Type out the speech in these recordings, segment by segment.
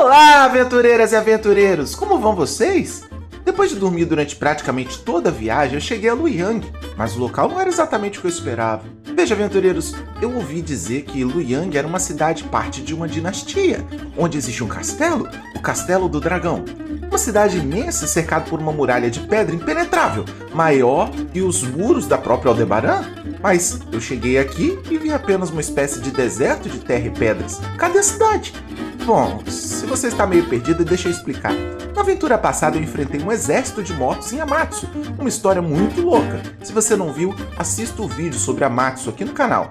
Olá, aventureiras e aventureiros! Como vão vocês? Depois de dormir durante praticamente toda a viagem, eu cheguei a Luoyang, mas o local não era exatamente o que eu esperava. Veja, aventureiros, eu ouvi dizer que Luoyang era uma cidade parte de uma dinastia, onde existe um castelo, o Castelo do Dragão. Uma cidade imensa cercada por uma muralha de pedra impenetrável, maior que os muros da própria Aldebaran. Mas eu cheguei aqui e vi apenas uma espécie de deserto de terra e pedras. Cadê a cidade? Bom, se você está meio perdido, deixa eu explicar. Na aventura passada eu enfrentei um exército de mortos em Amatsu, uma história muito louca. Se você não viu, assista o vídeo sobre Amatsu aqui no canal.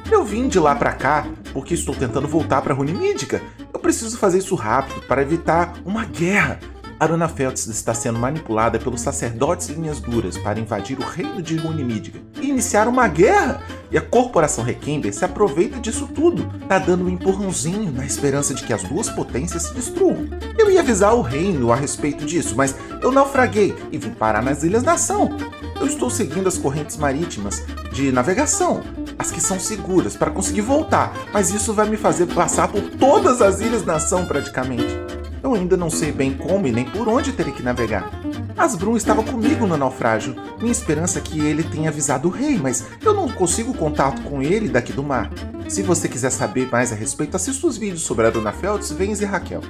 Eu vim de lá pra cá porque estou tentando voltar para Runemídica. Eu preciso fazer isso rápido para evitar uma guerra. Arunafeltz está sendo manipulada pelos sacerdotes Linhas Duras para invadir o reino de Runemídica e iniciar uma guerra. E a corporação Requember se aproveita disso tudo, tá dando um empurrãozinho na esperança de que as duas potências se destruam. Eu ia avisar o reino a respeito disso, mas eu naufraguei e vim parar nas Ilhas Nação. Eu estou seguindo as correntes marítimas de navegação, as que são seguras, para conseguir voltar, mas isso vai me fazer passar por todas as Ilhas Nação praticamente. Eu ainda não sei bem como e nem por onde terei que navegar. Asbrum estava comigo no naufrágio. Minha esperança é que ele tenha avisado o rei, mas eu não consigo contato com ele daqui do mar. Se você quiser saber mais a respeito, assista os vídeos sobre Arunafeltz, Vence e Raquel.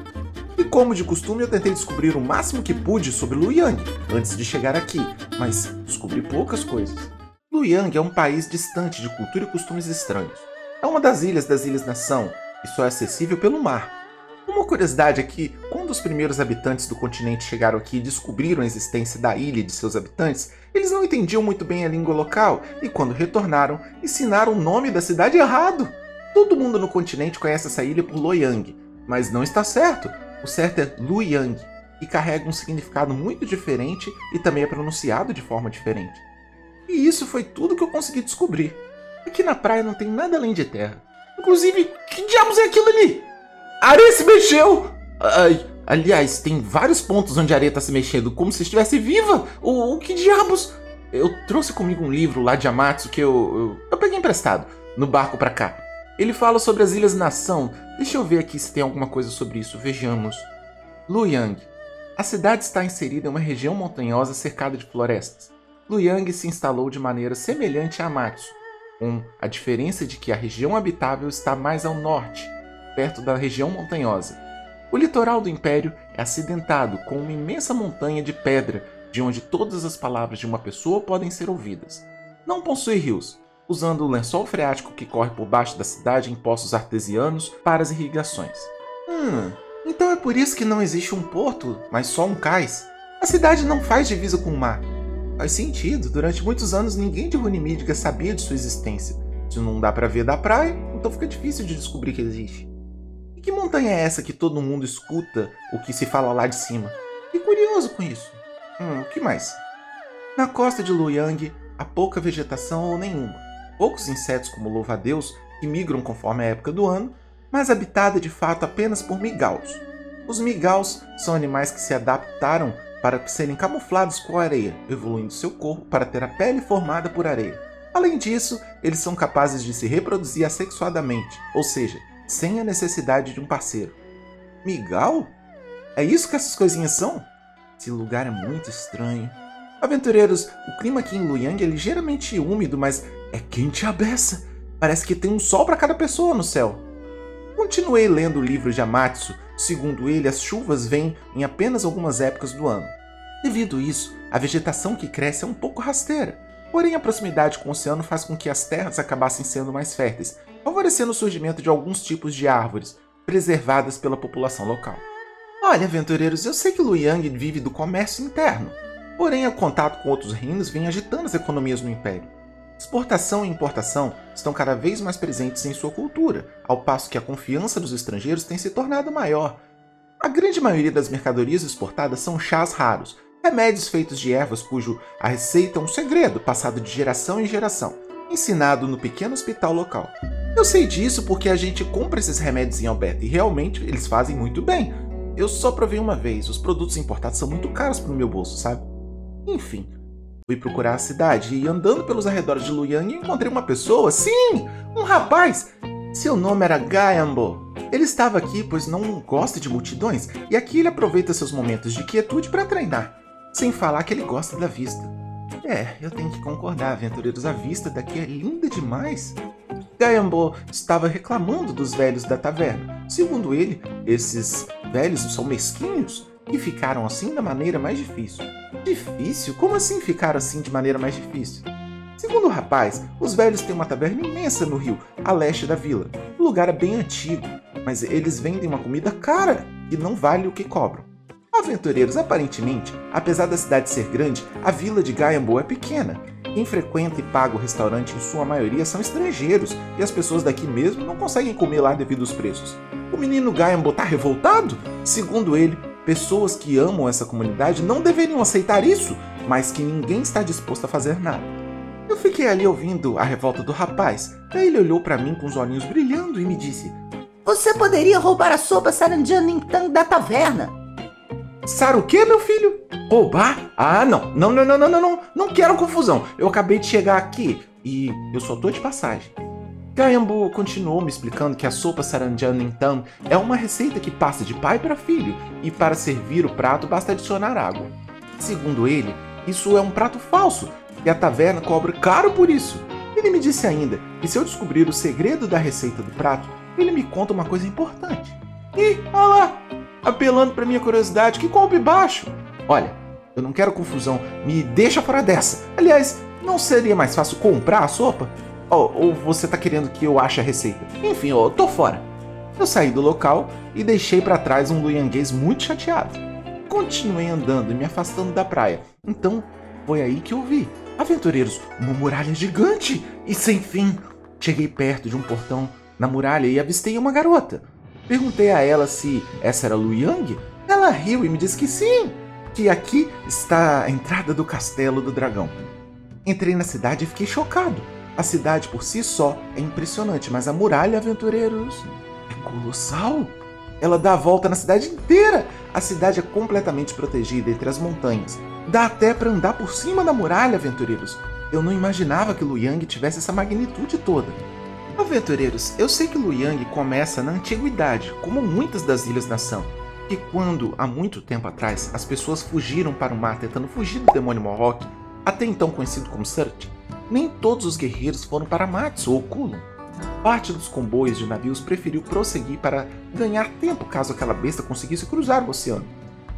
E como de costume, eu tentei descobrir o máximo que pude sobre Luoyang antes de chegar aqui, mas descobri poucas coisas. Luoyang é um país distante de cultura e costumes estranhos. É uma das Ilhas Nação e só é acessível pelo mar. Uma curiosidade é que, quando os primeiros habitantes do continente chegaram aqui e descobriram a existência da ilha e de seus habitantes, eles não entendiam muito bem a língua local e, quando retornaram, ensinaram o nome da cidade errado. Todo mundo no continente conhece essa ilha por Luoyang, mas não está certo. O certo é Luoyang, que carrega um significado muito diferente e também é pronunciado de forma diferente. E isso foi tudo que eu consegui descobrir. Aqui na praia não tem nada além de terra. Inclusive, que diabos é aquilo ali? A areia se mexeu! Aliás, tem vários pontos onde a areia está se mexendo, como se estivesse viva! O que diabos? Eu trouxe comigo um livro lá de Amatsu que eu peguei emprestado, no barco pra cá. Ele fala sobre as Ilhas Nação. Deixa eu ver aqui se tem alguma coisa sobre isso, vejamos. Luoyang. A cidade está inserida em uma região montanhosa cercada de florestas. Luoyang se instalou de maneira semelhante a Amatsu, com a diferença de que a região habitável está mais ao norte, perto da região montanhosa. O litoral do Império é acidentado com uma imensa montanha de pedra, de onde todas as palavras de uma pessoa podem ser ouvidas. Não possui rios, usando o lençol freático que corre por baixo da cidade em poços artesianos para as irrigações. Então é por isso que não existe um porto, mas só um cais? A cidade não faz divisa com o mar. Faz sentido, durante muitos anos ninguém de Runemídica sabia de sua existência. Se não dá para ver da praia, então fica difícil de descobrir que existe. E que montanha é essa que todo mundo escuta o que se fala lá de cima? Fiquei curioso com isso. O que mais? Na costa de Luoyang há pouca vegetação ou nenhuma. Poucos insetos como louva-a-Deus que migram conforme a época do ano, mas habitada de fato apenas por migaus. Os migaus são animais que se adaptaram para serem camuflados com a areia, evoluindo seu corpo para ter a pele formada por areia. Além disso, eles são capazes de se reproduzir assexuadamente, ou seja, sem a necessidade de um parceiro. Migau? É isso que essas coisinhas são? Esse lugar é muito estranho. Aventureiros, o clima aqui em Luoyang é ligeiramente úmido, mas é quente a beça. Parece que tem um sol para cada pessoa no céu. Continuei lendo o livro de Amatsu. Segundo ele, as chuvas vêm em apenas algumas épocas do ano. Devido a isso, a vegetação que cresce é um pouco rasteira. Porém, a proximidade com o oceano faz com que as terras acabassem sendo mais férteis, favorecendo o surgimento de alguns tipos de árvores, preservadas pela população local. Olha, aventureiros, eu sei que Luoyang vive do comércio interno, porém o contato com outros reinos vem agitando as economias no Império. Exportação e importação estão cada vez mais presentes em sua cultura, ao passo que a confiança dos estrangeiros tem se tornado maior. A grande maioria das mercadorias exportadas são chás raros, remédios feitos de ervas a receita é um segredo passado de geração em geração, ensinado no pequeno hospital local. Eu sei disso porque a gente compra esses remédios em Alberta e realmente eles fazem muito bem. Eu só provei uma vez, os produtos importados são muito caros para o meu bolso, sabe? Enfim, fui procurar a cidade e andando pelos arredores de Luoyang encontrei uma pessoa, sim, um rapaz. Seu nome era Gayambo. Ele estava aqui pois não gosta de multidões, e aqui ele aproveita seus momentos de quietude para treinar. Sem falar que ele gosta da vista. Eu tenho que concordar, aventureiros, a vista daqui é linda demais. Gayambo estava reclamando dos velhos da taverna. Segundo ele, esses velhos são mesquinhos e ficaram assim da maneira mais difícil. Difícil? Como assim ficar assim de maneira mais difícil? Segundo o rapaz, os velhos têm uma taverna imensa no rio, a leste da vila. O lugar é bem antigo, mas eles vendem uma comida cara e não vale o que cobram. Aventureiros, aparentemente, apesar da cidade ser grande, a vila de Gayambo é pequena. Quem frequenta e paga o restaurante em sua maioria são estrangeiros, e as pessoas daqui mesmo não conseguem comer lá devido aos preços. O menino Gayambo tá revoltado? Segundo ele, pessoas que amam essa comunidade não deveriam aceitar isso, mas que ninguém está disposto a fazer nada. Eu fiquei ali ouvindo a revolta do rapaz, daí ele olhou para mim com os olhinhos brilhando e me disse: Você poderia roubar a sopa Saranjanintang da taverna. Sara o quê, meu filho? Roubar? Ah, não quero confusão. Eu acabei de chegar aqui e eu só tô de passagem. Gayambo continuou me explicando que a sopa Saranjanintang é uma receita que passa de pai para filho e para servir o prato basta adicionar água. Segundo ele, isso é um prato falso e a taverna cobra caro por isso. Ele me disse ainda que se eu descobrir o segredo da receita do prato, ele me conta uma coisa importante. E, olha lá, apelando para minha curiosidade, que golpe baixo. Olha, eu não quero confusão, me deixa fora dessa. Aliás, não seria mais fácil comprar a sopa? Ou você tá querendo que eu ache a receita? Enfim, eu tô fora. Eu saí do local e deixei para trás um luianguês muito chateado. Continuei andando e me afastando da praia. Então, foi aí que eu vi. Aventureiros, uma muralha gigante e sem fim. Cheguei perto de um portão na muralha e avistei uma garota. Perguntei a ela se essa era Lu Yang. Ela riu e me disse que sim, que aqui está a entrada do Castelo do Dragão. Entrei na cidade e fiquei chocado. A cidade por si só é impressionante, mas a muralha, aventureiros, é colossal. Ela dá a volta na cidade inteira. A cidade é completamente protegida entre as montanhas. Dá até para andar por cima da muralha, aventureiros. Eu não imaginava que Lu Yang tivesse essa magnitude toda. Aventureiros, eu sei que Lu Yang começa na antiguidade, como muitas das ilhas-nação, que quando, há muito tempo atrás, as pessoas fugiram para o mar tentando fugir do demônio Mohawk, até então conhecido como Search, nem todos os guerreiros foram para Matsu ou Kulum. Parte dos comboios de navios preferiu prosseguir para ganhar tempo caso aquela besta conseguisse cruzar o oceano.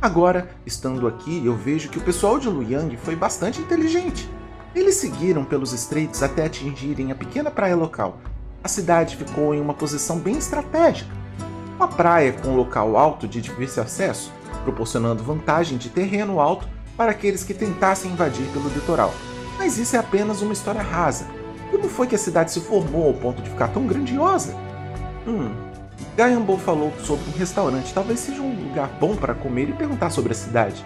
Agora, estando aqui, eu vejo que o pessoal de Lu Yang foi bastante inteligente. Eles seguiram pelos estreitos até atingirem a pequena praia local. A cidade ficou em uma posição bem estratégica. Uma praia com um local alto de difícil acesso, proporcionando vantagem de terreno alto para aqueles que tentassem invadir pelo litoral. Mas isso é apenas uma história rasa. Como foi que a cidade se formou ao ponto de ficar tão grandiosa? Gayambo falou sobre um restaurante, talvez seja um lugar bom para comer e perguntar sobre a cidade.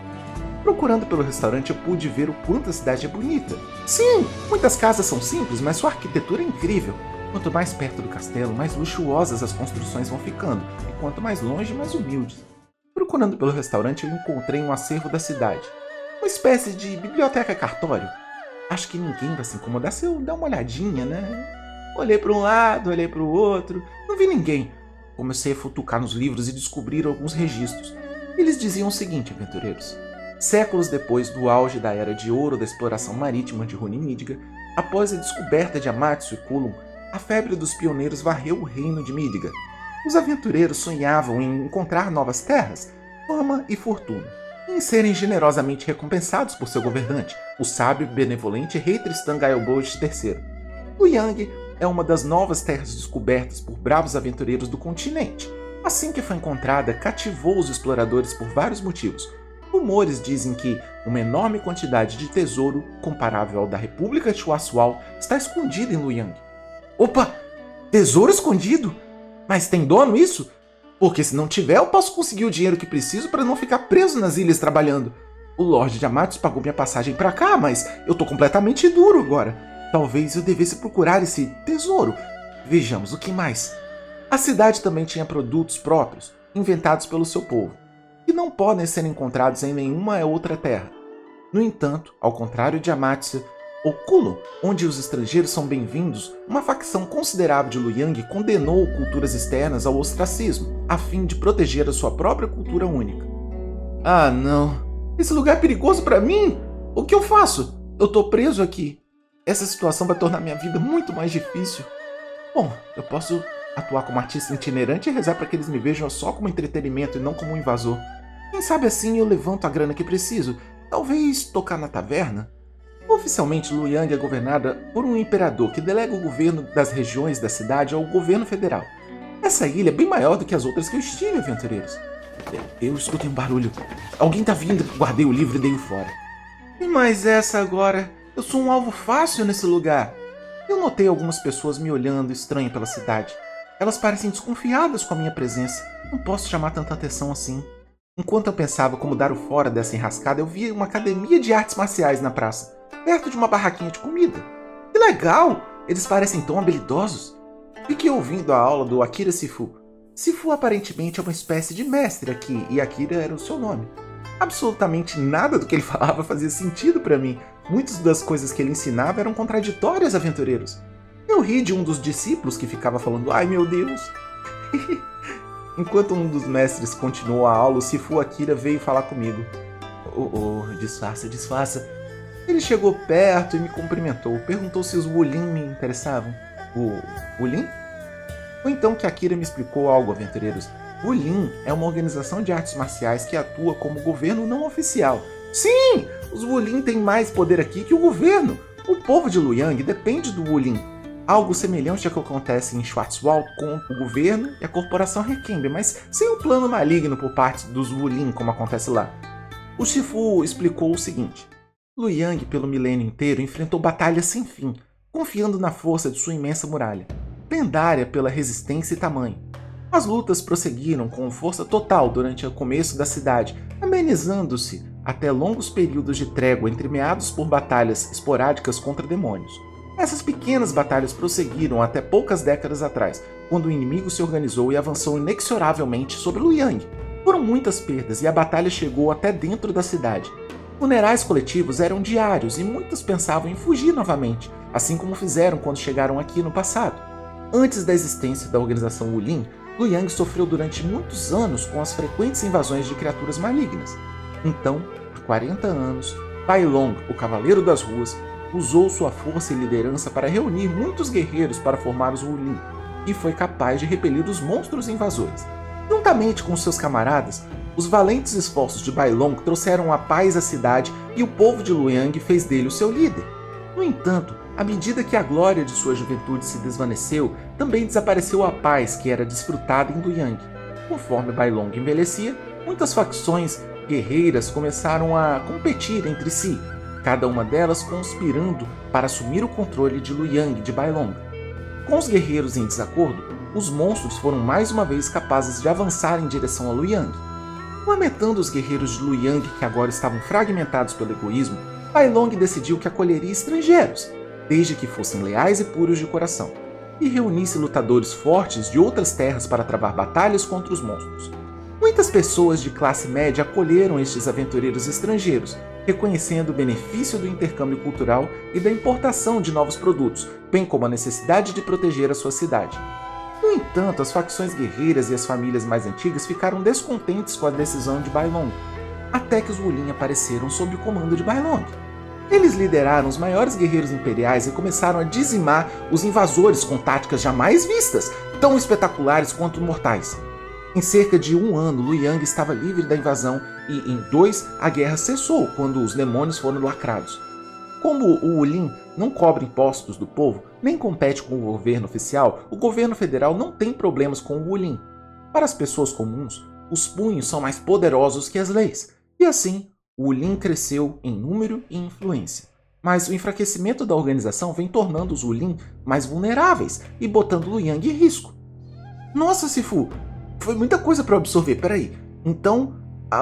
Procurando pelo restaurante, eu pude ver o quanto a cidade é bonita. Sim, muitas casas são simples, mas sua arquitetura é incrível. Quanto mais perto do castelo, mais luxuosas as construções vão ficando, e quanto mais longe, mais humildes. Procurando pelo restaurante, eu encontrei um acervo da cidade. Uma espécie de biblioteca-cartório. Acho que ninguém vai se incomodar se eu dar uma olhadinha, né? Olhei para um lado, olhei para o outro, não vi ninguém. Comecei a futucar nos livros e descobrir alguns registros. Eles diziam o seguinte, aventureiros. Séculos depois do auge da Era de Ouro da exploração marítima de Rune-Midgard, após a descoberta de Amatsu e Kulum, a febre dos pioneiros varreu o reino de Midgard. Os aventureiros sonhavam em encontrar novas terras, fama e fortuna, e em serem generosamente recompensados por seu governante, o sábio e benevolente rei Tristan Gayelbold III. Lu Yang é uma das novas terras descobertas por bravos aventureiros do continente. Assim que foi encontrada, cativou os exploradores por vários motivos. Rumores dizem que uma enorme quantidade de tesouro, comparável ao da República de Chuasual, está escondida em Lu Yang. Opa! Tesouro escondido? Mas tem dono isso? Porque se não tiver, eu posso conseguir o dinheiro que preciso para não ficar preso nas ilhas trabalhando. O Lorde de Amatsu pagou minha passagem para cá, mas eu tô completamente duro agora. Talvez eu devesse procurar esse tesouro. Vejamos, o que mais? A cidade também tinha produtos próprios, inventados pelo seu povo, que não podem ser encontrados em nenhuma outra terra. No entanto, ao contrário de Amatsu, ou Kulon, onde os estrangeiros são bem-vindos, uma facção considerável de Luyang condenou culturas externas ao ostracismo, a fim de proteger a sua própria cultura única. Ah, não. Esse lugar é perigoso para mim? O que eu faço? Eu tô preso aqui. Essa situação vai tornar minha vida muito mais difícil. Bom, eu posso atuar como artista itinerante e rezar para que eles me vejam só como entretenimento e não como um invasor. Quem sabe assim eu levanto a grana que preciso. Talvez tocar na taverna? Oficialmente, Luyang é governada por um imperador que delega o governo das regiões da cidade ao governo federal. Essa ilha é bem maior do que as outras que eu estive, aventureiros. Eu escutei um barulho. Alguém tá vindo. Guardei o livro e dei-o fora. Mas essa agora... Eu sou um alvo fácil nesse lugar. Eu notei algumas pessoas me olhando estranho pela cidade. Elas parecem desconfiadas com a minha presença. Não posso chamar tanta atenção assim. Enquanto eu pensava como dar o fora dessa enrascada, eu vi uma academia de artes marciais na praça, perto de uma barraquinha de comida. Que legal! Eles parecem tão habilidosos. Fiquei ouvindo a aula do Akira Sifu. Sifu aparentemente é uma espécie de mestre aqui, e Akira era o seu nome. Absolutamente nada do que ele falava fazia sentido para mim. Muitas das coisas que ele ensinava eram contraditórias, aventureiros. Eu ri de um dos discípulos que ficava falando, ai meu Deus. Enquanto um dos mestres continuou a aula, o Sifu Akira veio falar comigo. Disfarça, disfarça. Ele chegou perto e me cumprimentou. Perguntou se os Wulin me interessavam. O Wulin? Foi então que Akira me explicou algo, aventureiros. Wulin é uma organização de artes marciais que atua como governo não oficial. Sim! Os Wulin têm mais poder aqui que o governo. O povo de Luyang depende do Wulin. Algo semelhante ao que acontece em Schwarzwald com o governo e a corporação Requembe, mas sem um plano maligno por parte dos Wulin, como acontece lá. O Shifu explicou o seguinte. Luyang, pelo milênio inteiro, enfrentou batalhas sem fim, confiando na força de sua imensa muralha, lendária pela resistência e tamanho. As lutas prosseguiram com força total durante o começo da cidade, amenizando-se até longos períodos de trégua entremeados por batalhas esporádicas contra demônios. Essas pequenas batalhas prosseguiram até poucas décadas atrás, quando o inimigo se organizou e avançou inexoravelmente sobre Luyang. Foram muitas perdas e a batalha chegou até dentro da cidade. Funerais coletivos eram diários e muitos pensavam em fugir novamente, assim como fizeram quando chegaram aqui no passado. Antes da existência da organização Wulin, Luyang sofreu durante muitos anos com as frequentes invasões de criaturas malignas. Então, há 40 anos, Bai Long, o Cavaleiro das Ruas, usou sua força e liderança para reunir muitos guerreiros para formar os Wulin, e foi capaz de repelir os monstros invasores. Juntamente com seus camaradas, os valentes esforços de Bai Long trouxeram a paz à cidade e o povo de Luyang fez dele o seu líder. No entanto, à medida que a glória de sua juventude se desvaneceu, também desapareceu a paz que era desfrutada em Luyang. Conforme Bai Long envelhecia, muitas facções guerreiras começaram a competir entre si, cada uma delas conspirando para assumir o controle de Luyang de Bai Long. Com os guerreiros em desacordo, os monstros foram mais uma vez capazes de avançar em direção a Luyang. Lamentando os guerreiros de Luyang que agora estavam fragmentados pelo egoísmo, Bai Long decidiu que acolheria estrangeiros, desde que fossem leais e puros de coração, e reunisse lutadores fortes de outras terras para travar batalhas contra os monstros. Muitas pessoas de classe média acolheram estes aventureiros estrangeiros, reconhecendo o benefício do intercâmbio cultural e da importação de novos produtos, bem como a necessidade de proteger a sua cidade. No entanto, as facções guerreiras e as famílias mais antigas ficaram descontentes com a decisão de Bai Long, até que os Wulin apareceram sob o comando de Bai Long. Eles lideraram os maiores guerreiros imperiais e começaram a dizimar os invasores com táticas jamais vistas, tão espetaculares quanto mortais. Em cerca de 1 ano, Luyang estava livre da invasão e, em 2, a guerra cessou quando os demônios foram lacrados. Como o Wulin não cobra impostos do povo, nem compete com o governo oficial, o governo federal não tem problemas com o Wulin. Para as pessoas comuns, os punhos são mais poderosos que as leis, e assim, o Wulin cresceu em número e influência. Mas o enfraquecimento da organização vem tornando os Wulin mais vulneráveis e botando Luyang em risco. Nossa, Sifu! Foi muita coisa para absorver, peraí. Então,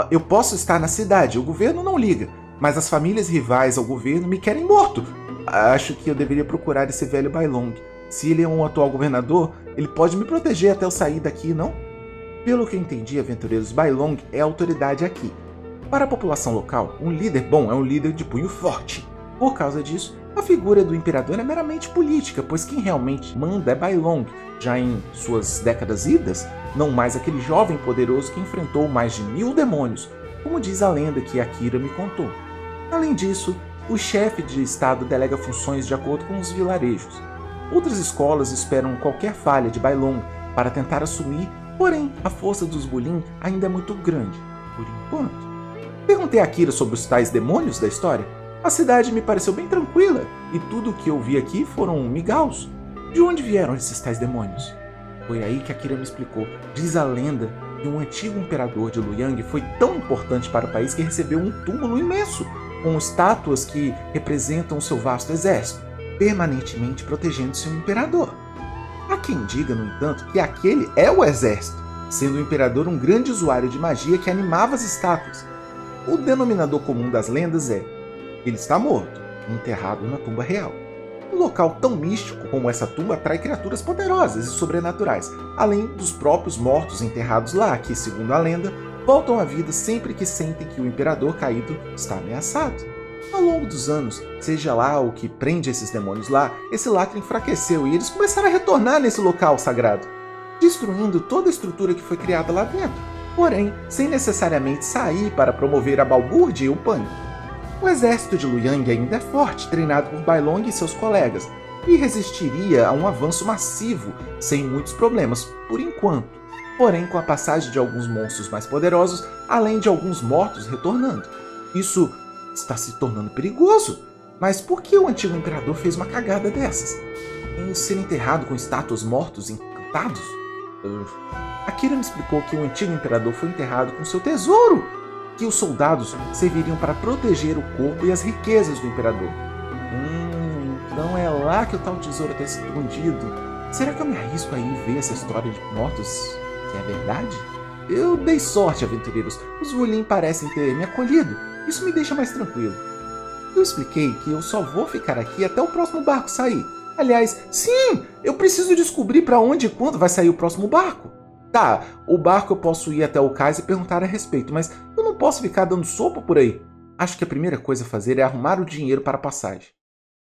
eu posso estar na cidade, o governo não liga, mas as famílias rivais ao governo me querem morto. Acho que eu deveria procurar esse velho Bai Long. Se ele é um atual governador, ele pode me proteger até eu sair daqui, não? Pelo que eu entendi, aventureiros, Bai Long é a autoridade aqui. Para a população local, um líder bom é um líder de punho forte. Por causa disso, A figura do imperador é meramente política, pois quem realmente manda é Bailong, já em suas décadas idas, não mais aquele jovem poderoso que enfrentou mais de 1000 demônios, como diz a lenda que Akira me contou. Além disso, o chefe de estado delega funções de acordo com os vilarejos. Outras escolas esperam qualquer falha de Bailong para tentar assumir, porém a força dos Bulin ainda é muito grande, por enquanto. Perguntei a Akira sobre os tais demônios da história. A cidade me pareceu bem tranquila, e tudo o que eu vi aqui foram migaus. De onde vieram esses tais demônios? Foi aí que Akira me explicou. Diz a lenda que um antigo imperador de Luoyang foi tão importante para o país que recebeu um túmulo imenso, com estátuas que representam o seu vasto exército, permanentemente protegendo seu imperador. Há quem diga, no entanto, que aquele é o exército, sendo o imperador um grande usuário de magia que animava as estátuas. O denominador comum das lendas é: ele está morto, enterrado na tumba real. Um local tão místico como essa tumba atrai criaturas poderosas e sobrenaturais, além dos próprios mortos enterrados lá, que, segundo a lenda, voltam à vida sempre que sentem que o imperador caído está ameaçado. Ao longo dos anos, seja lá o que prende esses demônios lá, esse lacre enfraqueceu e eles começaram a retornar nesse local sagrado, destruindo toda a estrutura que foi criada lá dentro, porém sem necessariamente sair para promover a balbúrdia e o pânico. O exército de Luoyang ainda é forte, treinado por Bailong e seus colegas, e resistiria a um avanço massivo sem muitos problemas, por enquanto. Porém, com a passagem de alguns monstros mais poderosos, além de alguns mortos retornando. Isso está se tornando perigoso. Mas por que o antigo imperador fez uma cagada dessas? Em ser enterrado com estátuas mortos encantados? Akira me explicou que o antigo imperador foi enterrado com seu tesouro, que os soldados serviriam para proteger o corpo e as riquezas do imperador. Então é lá que o tal tesouro está escondido. Será que eu me arrisco aí ver essa história de mortos que é verdade? Eu dei sorte, aventureiros. Os Wulin parecem ter me acolhido. Isso me deixa mais tranquilo. Eu expliquei que eu só vou ficar aqui até o próximo barco sair. Aliás, sim, eu preciso descobrir para onde e quando vai sair o próximo barco. Tá, o barco eu posso ir até o cais e perguntar a respeito, mas eu não posso ficar dando sopa por aí. Acho que a primeira coisa a fazer é arrumar o dinheiro para a passagem.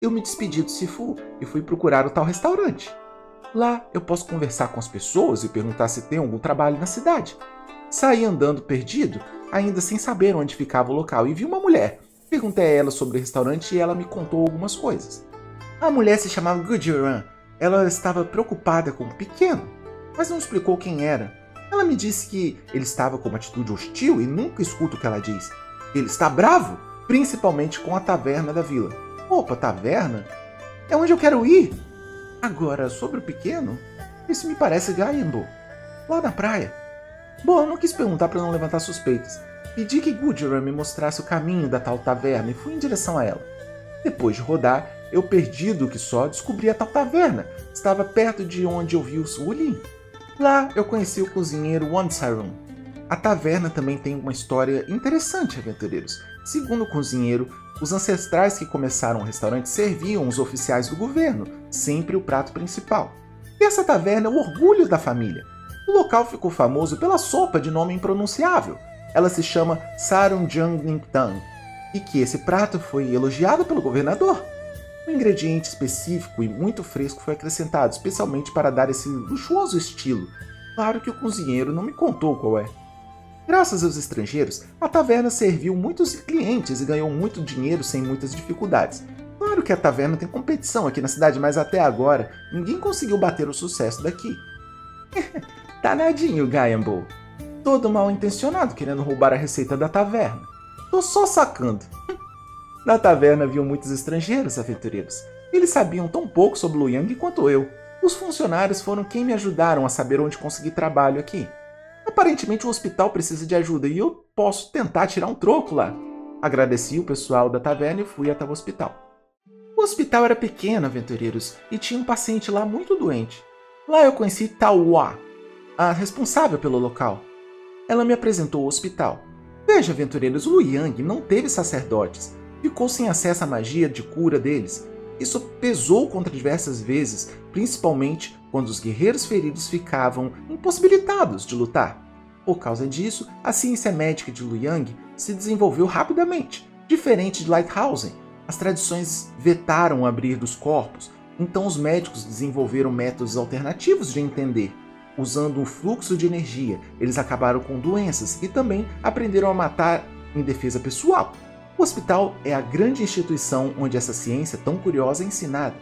Eu me despedi do Sifu e fui procurar o tal restaurante. Lá eu posso conversar com as pessoas e perguntar se tem algum trabalho na cidade. Saí andando perdido, ainda sem saber onde ficava o local, e vi uma mulher. Perguntei a ela sobre o restaurante e ela me contou algumas coisas. A mulher se chamava Gujiran. Ela estava preocupada com o pequeno, mas não explicou quem era. Ela me disse que ele estava com uma atitude hostil e nunca escuto o que ela diz. Ele está bravo, principalmente com a taverna da vila. Opa, taverna? É onde eu quero ir. Agora, sobre o pequeno, isso me parece Gaiambo, lá na praia. Bom, eu não quis perguntar para não levantar suspeitas. Pedi que Gujiran me mostrasse o caminho da tal taverna e fui em direção a ela. Depois de rodar, eu perdido que só descobri a tal taverna. Estava perto de onde eu vi os Wulin. Lá eu conheci o cozinheiro Wansarun. A taverna também tem uma história interessante, aventureiros. Segundo o cozinheiro, os ancestrais que começaram o restaurante serviam os oficiais do governo, sempre o prato principal. E essa taverna é o orgulho da família. O local ficou famoso pela sopa de nome impronunciável. Ela se chama Sarunjang-Ningtang, e que esse prato foi elogiado pelo governador. Um ingrediente específico e muito fresco foi acrescentado, especialmente para dar esse luxuoso estilo. Claro que o cozinheiro não me contou qual é. Graças aos estrangeiros, a taverna serviu muitos clientes e ganhou muito dinheiro sem muitas dificuldades. Claro que a taverna tem competição aqui na cidade, mas até agora ninguém conseguiu bater o sucesso daqui. Danadinho, Gaiambo. Todo mal intencionado querendo roubar a receita da taverna. Tô só sacando. Na taverna haviam muitos estrangeiros aventureiros. Eles sabiam tão pouco sobre Luoyang quanto eu. Os funcionários foram quem me ajudaram a saber onde conseguir trabalho aqui. Aparentemente o hospital precisa de ajuda e eu posso tentar tirar um troco lá. Agradeci o pessoal da taverna e fui até o hospital. O hospital era pequeno, aventureiros, e tinha um paciente lá muito doente. Lá eu conheci Taohua, a responsável pelo local. Ela me apresentou o hospital. Veja, aventureiros, Luoyang não teve sacerdotes. Ficou sem acesso à magia de cura deles. Isso pesou contra diversas vezes, principalmente quando os guerreiros feridos ficavam impossibilitados de lutar. Por causa disso, a ciência médica de Luoyang se desenvolveu rapidamente, diferente de Lighthausen, As tradições vetaram o abrir dos corpos, então os médicos desenvolveram métodos alternativos de entender. Usando um fluxo de energia, eles acabaram com doenças e também aprenderam a matar em defesa pessoal. O hospital é a grande instituição onde essa ciência tão curiosa é ensinada.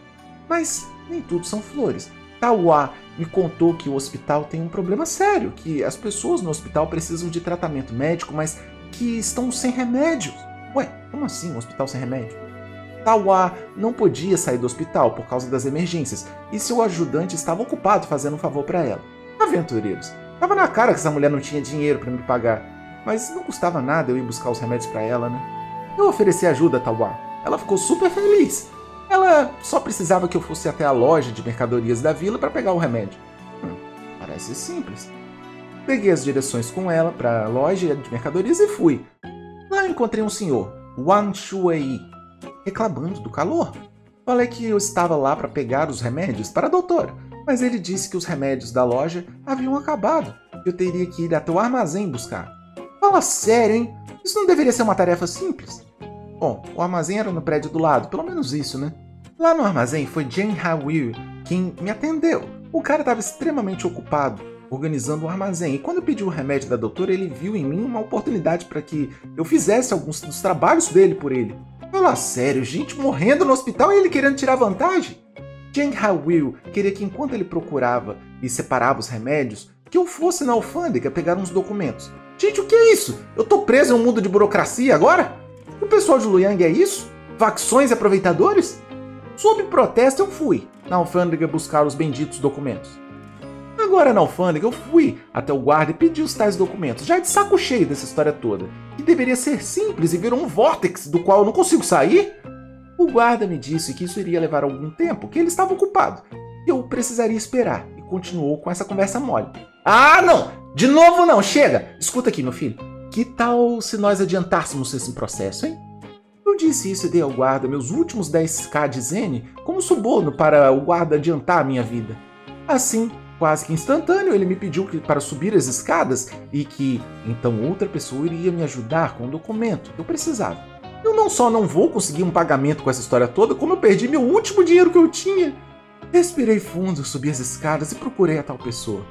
Mas nem tudo são flores. Tauá me contou que o hospital tem um problema sério, que as pessoas no hospital precisam de tratamento médico, mas que estão sem remédios. Ué, como assim um hospital sem remédio? Tauá não podia sair do hospital por causa das emergências e seu ajudante estava ocupado fazendo um favor para ela. Aventureiros, tava na cara que essa mulher não tinha dinheiro para me pagar, mas não custava nada eu ir buscar os remédios para ela, né? Eu ofereci ajuda a Tauá. Ela ficou super feliz. Ela só precisava que eu fosse até a loja de mercadorias da vila para pegar o remédio. Parece simples. Peguei as direções com ela para a loja de mercadorias e fui. Lá eu encontrei um senhor, Wang Shuei, reclamando do calor. Falei que eu estava lá para pegar os remédios para a doutora, mas ele disse que os remédios da loja haviam acabado. Eu teria que ir até o armazém buscar. Fala sério, hein? Isso não deveria ser uma tarefa simples? Bom, o armazém era no prédio do lado, pelo menos isso, né? Lá no armazém foi Jen Ha-Will quem me atendeu. O cara estava extremamente ocupado, organizando o armazém, e quando eu pedi o remédio da doutora, ele viu em mim uma oportunidade para que eu fizesse alguns dos trabalhos dele por ele. Fala sério, gente morrendo no hospital e ele querendo tirar vantagem? Jen Ha-Will queria que enquanto ele procurava e separava os remédios, que eu fosse na alfândega pegar uns documentos. Gente, o que é isso? Eu tô preso em um mundo de burocracia agora? O pessoal de Luoyang é isso? Facções e aproveitadores? Sob protesto eu fui na alfândega buscar os benditos documentos. Agora na alfândega eu fui até o guarda e pedi os tais documentos, já de saco cheio dessa história toda, que deveria ser simples e virou um vórtice do qual eu não consigo sair. O guarda me disse que isso iria levar algum tempo, que ele estava ocupado, e eu precisaria esperar, e continuou com essa conversa mole. Ah, não! De novo não, chega! Escuta aqui, meu filho, que tal se nós adiantássemos esse processo, hein? Eu disse isso e dei ao guarda meus últimos 10k de Zen como suborno para o guarda adiantar a minha vida. Assim, quase que instantâneo, ele me pediu para subir as escadas e que, então, outra pessoa iria me ajudar com o documento que eu precisava. Eu não só não vou conseguir um pagamento com essa história toda, como eu perdi meu último dinheiro que eu tinha. Respirei fundo, subi as escadas e procurei a tal pessoa.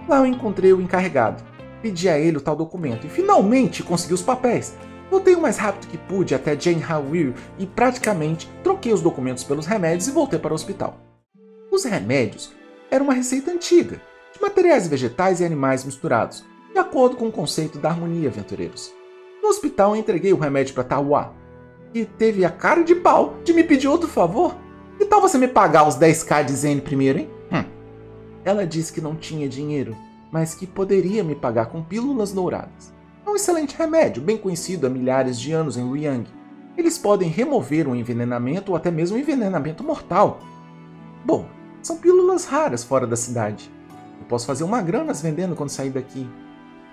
Lá eu encontrei o encarregado. Pedi a ele o tal documento e finalmente consegui os papéis. Voltei o mais rápido que pude até Jen Ha-Will e praticamente troquei os documentos pelos remédios e voltei para o hospital. Os remédios eram uma receita antiga, de materiais vegetais e animais misturados, de acordo com o conceito da harmonia, aventureiros. No hospital eu entreguei o remédio para Tauá, que teve a cara de pau de me pedir outro favor. Que tal você me pagar os 10k de Zen primeiro, hein? Ela disse que não tinha dinheiro, mas que poderia me pagar com pílulas douradas. É um excelente remédio, bem conhecido há milhares de anos em Luoyang. Eles podem remover um envenenamento ou até mesmo um envenenamento mortal. Bom, são pílulas raras fora da cidade. Eu posso fazer uma grana as vendendo quando sair daqui.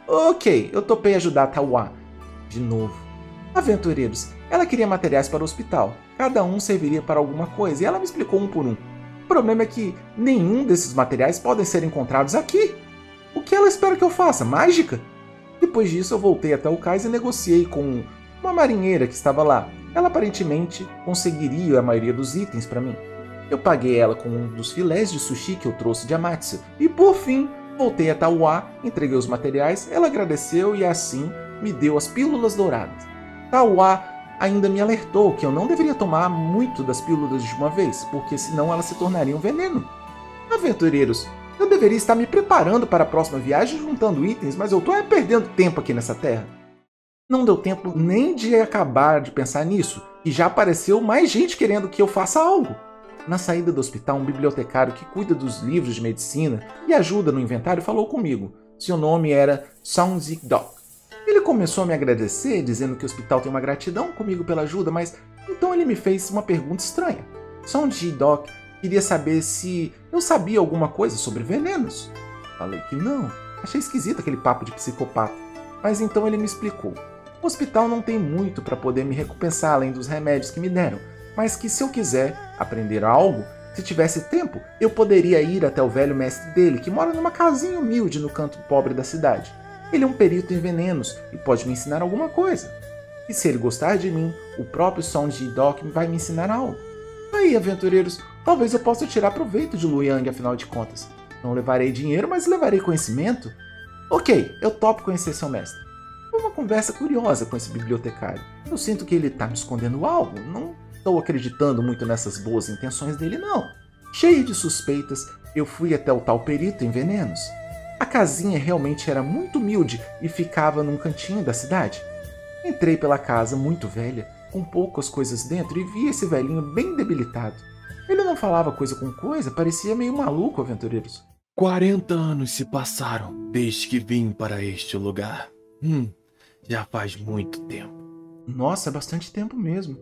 Ok, eu topei ajudar a Tauá. De novo. Aventureiros, ela queria materiais para o hospital. Cada um serviria para alguma coisa e ela me explicou um por um. O problema é que nenhum desses materiais podem ser encontrados aqui. O que ela espera que eu faça? Mágica? Depois disso eu voltei até o cais e negociei com uma marinheira que estava lá. Ela aparentemente conseguiria a maioria dos itens para mim. Eu paguei ela com um dos filés de sushi que eu trouxe de Amatsu. E por fim, voltei a Tauá, entreguei os materiais, ela agradeceu e assim me deu as pílulas douradas. Tauá ainda me alertou que eu não deveria tomar muito das pílulas de uma vez, porque senão elas se tornariam veneno. Aventureiros, eu deveria estar me preparando para a próxima viagem juntando itens, mas eu estou perdendo tempo aqui nessa terra. Não deu tempo nem de acabar de pensar nisso, e já apareceu mais gente querendo que eu faça algo. Na saída do hospital, um bibliotecário que cuida dos livros de medicina e ajuda no inventário falou comigo. Seu nome era Song Zik-Dok. Ele começou a me agradecer, dizendo que o hospital tem uma gratidão comigo pela ajuda, mas então ele me fez uma pergunta estranha. Song Zik-Dok queria saber se eu sabia alguma coisa sobre venenos. Falei que não. Achei esquisito aquele papo de psicopata. Mas então ele me explicou. O hospital não tem muito para poder me recompensar além dos remédios que me deram, mas que se eu quiser aprender algo, se tivesse tempo, eu poderia ir até o velho mestre dele, que mora numa casinha humilde no canto pobre da cidade. Ele é um perito em venenos e pode me ensinar alguma coisa. E se ele gostar de mim, o próprio Song Ji-dok vai me ensinar algo. Aí, aventureiros, talvez eu possa tirar proveito de Lu Yang, afinal de contas. Não levarei dinheiro, mas levarei conhecimento. Ok, eu topo conhecer seu mestre. Foi uma conversa curiosa com esse bibliotecário. Eu sinto que ele está me escondendo algo. Não estou acreditando muito nessas boas intenções dele, não. Cheio de suspeitas, eu fui até o tal perito em venenos. A casinha realmente era muito humilde e ficava num cantinho da cidade. Entrei pela casa muito velha, com poucas coisas dentro, e vi esse velhinho bem debilitado. Ele não falava coisa com coisa, parecia meio maluco, aventureiros. 40 anos se passaram desde que vim para este lugar. Já faz muito tempo. Nossa, é bastante tempo mesmo.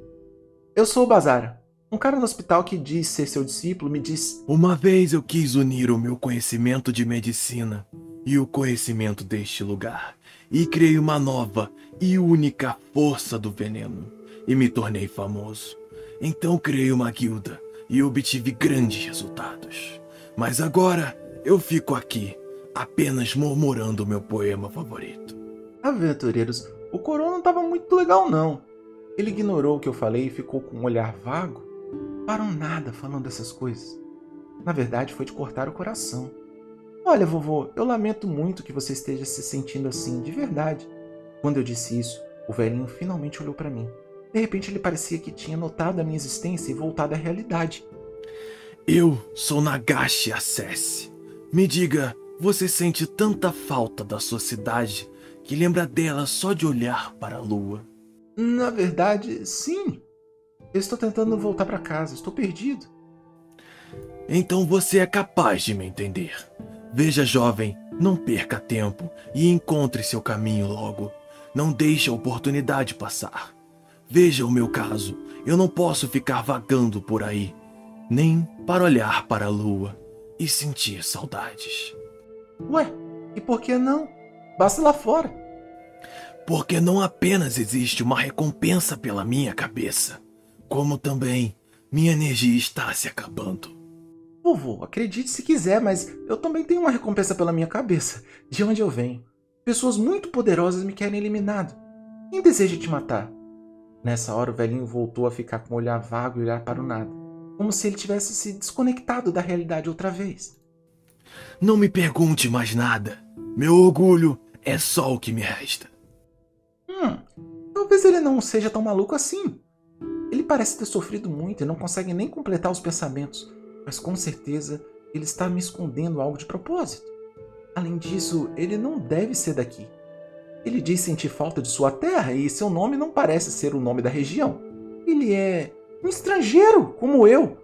Eu sou o Bazara. Um cara no hospital que diz ser seu discípulo me disse... Uma vez eu quis unir o meu conhecimento de medicina e o conhecimento deste lugar, e criei uma nova e única força do veneno, e me tornei famoso. Então criei uma guilda e obtive grandes resultados. Mas agora eu fico aqui, apenas murmurando meu poema favorito. Aventureiros, o coroa não estava muito legal não. Ele ignorou o que eu falei e ficou com um olhar vago. Parou nada falando dessas coisas. Na verdade, foi de cortar o coração. Olha, vovô, eu lamento muito que você esteja se sentindo assim, de verdade. Quando eu disse isso, o velhinho finalmente olhou para mim. De repente, ele parecia que tinha notado a minha existência e voltado à realidade. Eu sou Nagashi Asese. Me diga, você sente tanta falta da sua cidade que lembra dela só de olhar para a lua? Na verdade, sim. Eu estou tentando voltar para casa, estou perdido. Então você é capaz de me entender. Veja, jovem, não perca tempo e encontre seu caminho logo. Não deixe a oportunidade passar. Veja o meu caso, eu não posso ficar vagando por aí, nem para olhar para a lua e sentir saudades. Ué, e por que não? Basta ir lá fora. Porque não apenas existe uma recompensa pela minha cabeça, como também minha energia está se acabando. Vovô, acredite se quiser, mas eu também tenho uma recompensa pela minha cabeça. De onde eu venho? Pessoas muito poderosas me querem eliminado. Quem deseja te matar? Nessa hora o velhinho voltou a ficar com um olhar vago e olhar para o nada, como se ele tivesse se desconectado da realidade outra vez. Não me pergunte mais nada. Meu orgulho é só o que me resta. Talvez ele não seja tão maluco assim. Ele parece ter sofrido muito e não consegue nem completar os pensamentos, mas com certeza ele está me escondendo algo de propósito. Além disso, ele não deve ser daqui. Ele diz sentir falta de sua terra e seu nome não parece ser o nome da região. Ele é um estrangeiro, como eu.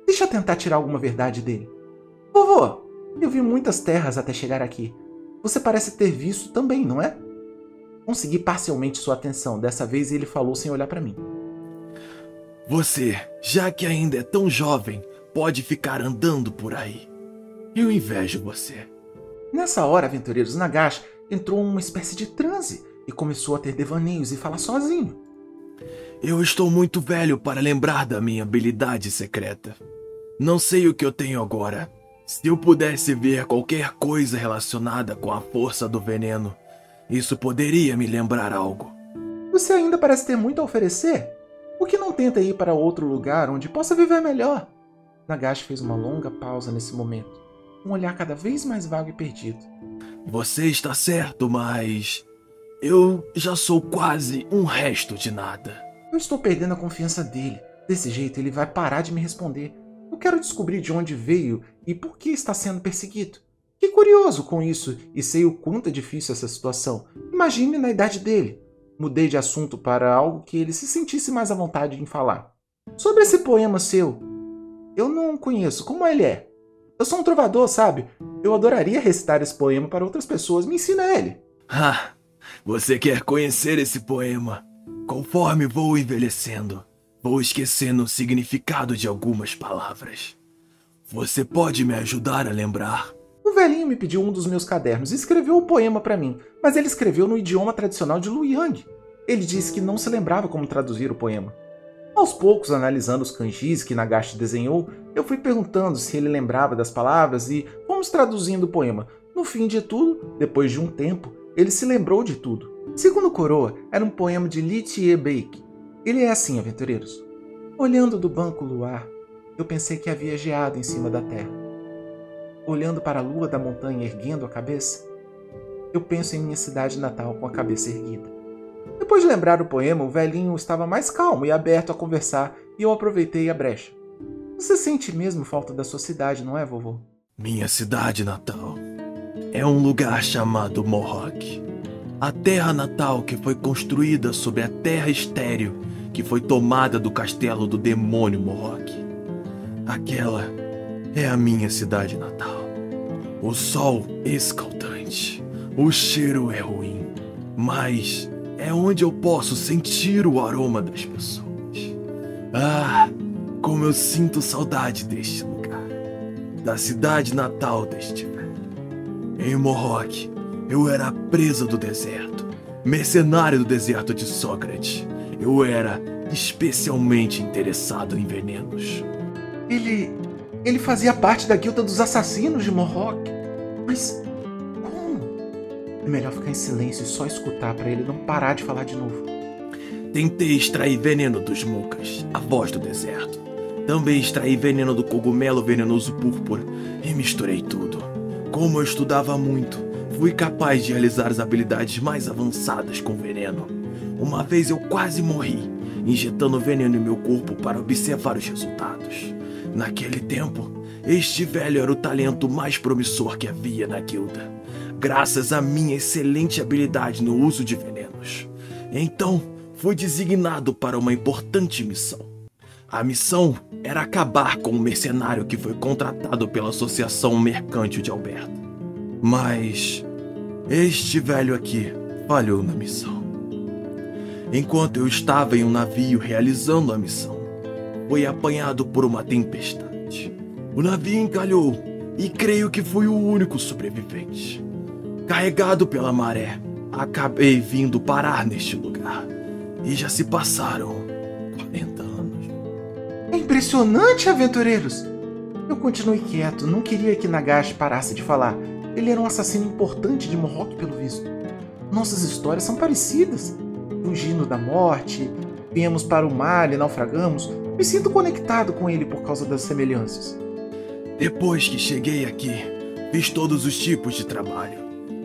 Deixa eu tentar tirar alguma verdade dele. Vovô, eu vi muitas terras até chegar aqui. Você parece ter visto também, não é? Consegui parcialmente sua atenção. Dessa vez ele falou sem olhar para mim. Você, já que ainda é tão jovem, pode ficar andando por aí. Eu invejo você. Nessa hora, aventureiros, Nagashi entrou em uma espécie de transe e começou a ter devaneios e falar sozinho. Eu estou muito velho para lembrar da minha habilidade secreta. Não sei o que eu tenho agora. Se eu pudesse ver qualquer coisa relacionada com a força do veneno, isso poderia me lembrar algo. Você ainda parece ter muito a oferecer? Por que não tenta ir para outro lugar onde possa viver melhor? Nagashi fez uma longa pausa nesse momento, um olhar cada vez mais vago e perdido. Você está certo, mas eu já sou quase um resto de nada. Eu estou perdendo a confiança dele. Desse jeito ele vai parar de me responder. Eu quero descobrir de onde veio e por que está sendo perseguido. Fiquei curioso com isso e sei o quanto é difícil essa situação. Imagine na idade dele. Mudei de assunto para algo que ele se sentisse mais à vontade em falar. Sobre esse poema seu, eu não conheço. Como ele é? Eu sou um trovador, sabe? Eu adoraria recitar esse poema para outras pessoas. Me ensina ele. Ah, você quer conhecer esse poema? Conforme vou envelhecendo, vou esquecendo o significado de algumas palavras. Você pode me ajudar a lembrar? O velhinho me pediu um dos meus cadernos e escreveu o poema para mim, mas ele escreveu no idioma tradicional de Lu Yang. Ele disse que não se lembrava como traduzir o poema. Aos poucos, analisando os kanjis que Nagashi desenhou, eu fui perguntando se ele lembrava das palavras e fomos traduzindo o poema. No fim de tudo, depois de um tempo, ele se lembrou de tudo. Segundo o Coroa, era um poema de Litier Bake. Ele é assim, aventureiros. Olhando do banco luar, eu pensei que havia geado em cima da terra. Olhando para a lua da montanha erguendo a cabeça, eu penso em minha cidade natal com a cabeça erguida. Depois de lembrar o poema, o velhinho estava mais calmo e aberto a conversar e eu aproveitei a brecha. Você sente mesmo falta da sua cidade, não é, vovô? Minha cidade natal é um lugar chamado Morrock. A terra natal que foi construída sobre a terra estéril que foi tomada do castelo do demônio Morrock. Aquela é a minha cidade natal. O sol escaldante, o cheiro é ruim, mas é onde eu posso sentir o aroma das pessoas. Ah, como eu sinto saudade deste lugar, da cidade natal deste velho. Em Morrock, eu era a presa do deserto, mercenário do deserto de Sócrates. Eu era especialmente interessado em venenos. Ele fazia parte da guilda dos assassinos de Morrock. Mas como? É melhor ficar em silêncio e só escutar para ele não parar de falar de novo. Tentei extrair veneno dos mucas, a voz do deserto. Também extraí veneno do cogumelo venenoso púrpura e misturei tudo. Como eu estudava muito, fui capaz de realizar as habilidades mais avançadas com veneno. Uma vez eu quase morri, injetando veneno em meu corpo para observar os resultados. Naquele tempo, este velho era o talento mais promissor que havia na guilda, graças à minha excelente habilidade no uso de venenos. Então, fui designado para uma importante missão. A missão era acabar com o mercenário que foi contratado pela Associação Mercântil de Alberta. Mas este velho aqui falhou na missão. Enquanto eu estava em um navio realizando a missão, foi apanhado por uma tempestade. O navio encalhou e creio que fui o único sobrevivente. Carregado pela maré, acabei vindo parar neste lugar. E já se passaram 40 anos. É impressionante, aventureiros! Eu continuei quieto, não queria que Nagashi parasse de falar. Ele era um assassino importante de Morrock, pelo visto. Nossas histórias são parecidas. Fugindo da morte, viemos para o mar e naufragamos. Me sinto conectado com ele por causa das semelhanças. Depois que cheguei aqui, fiz todos os tipos de trabalho.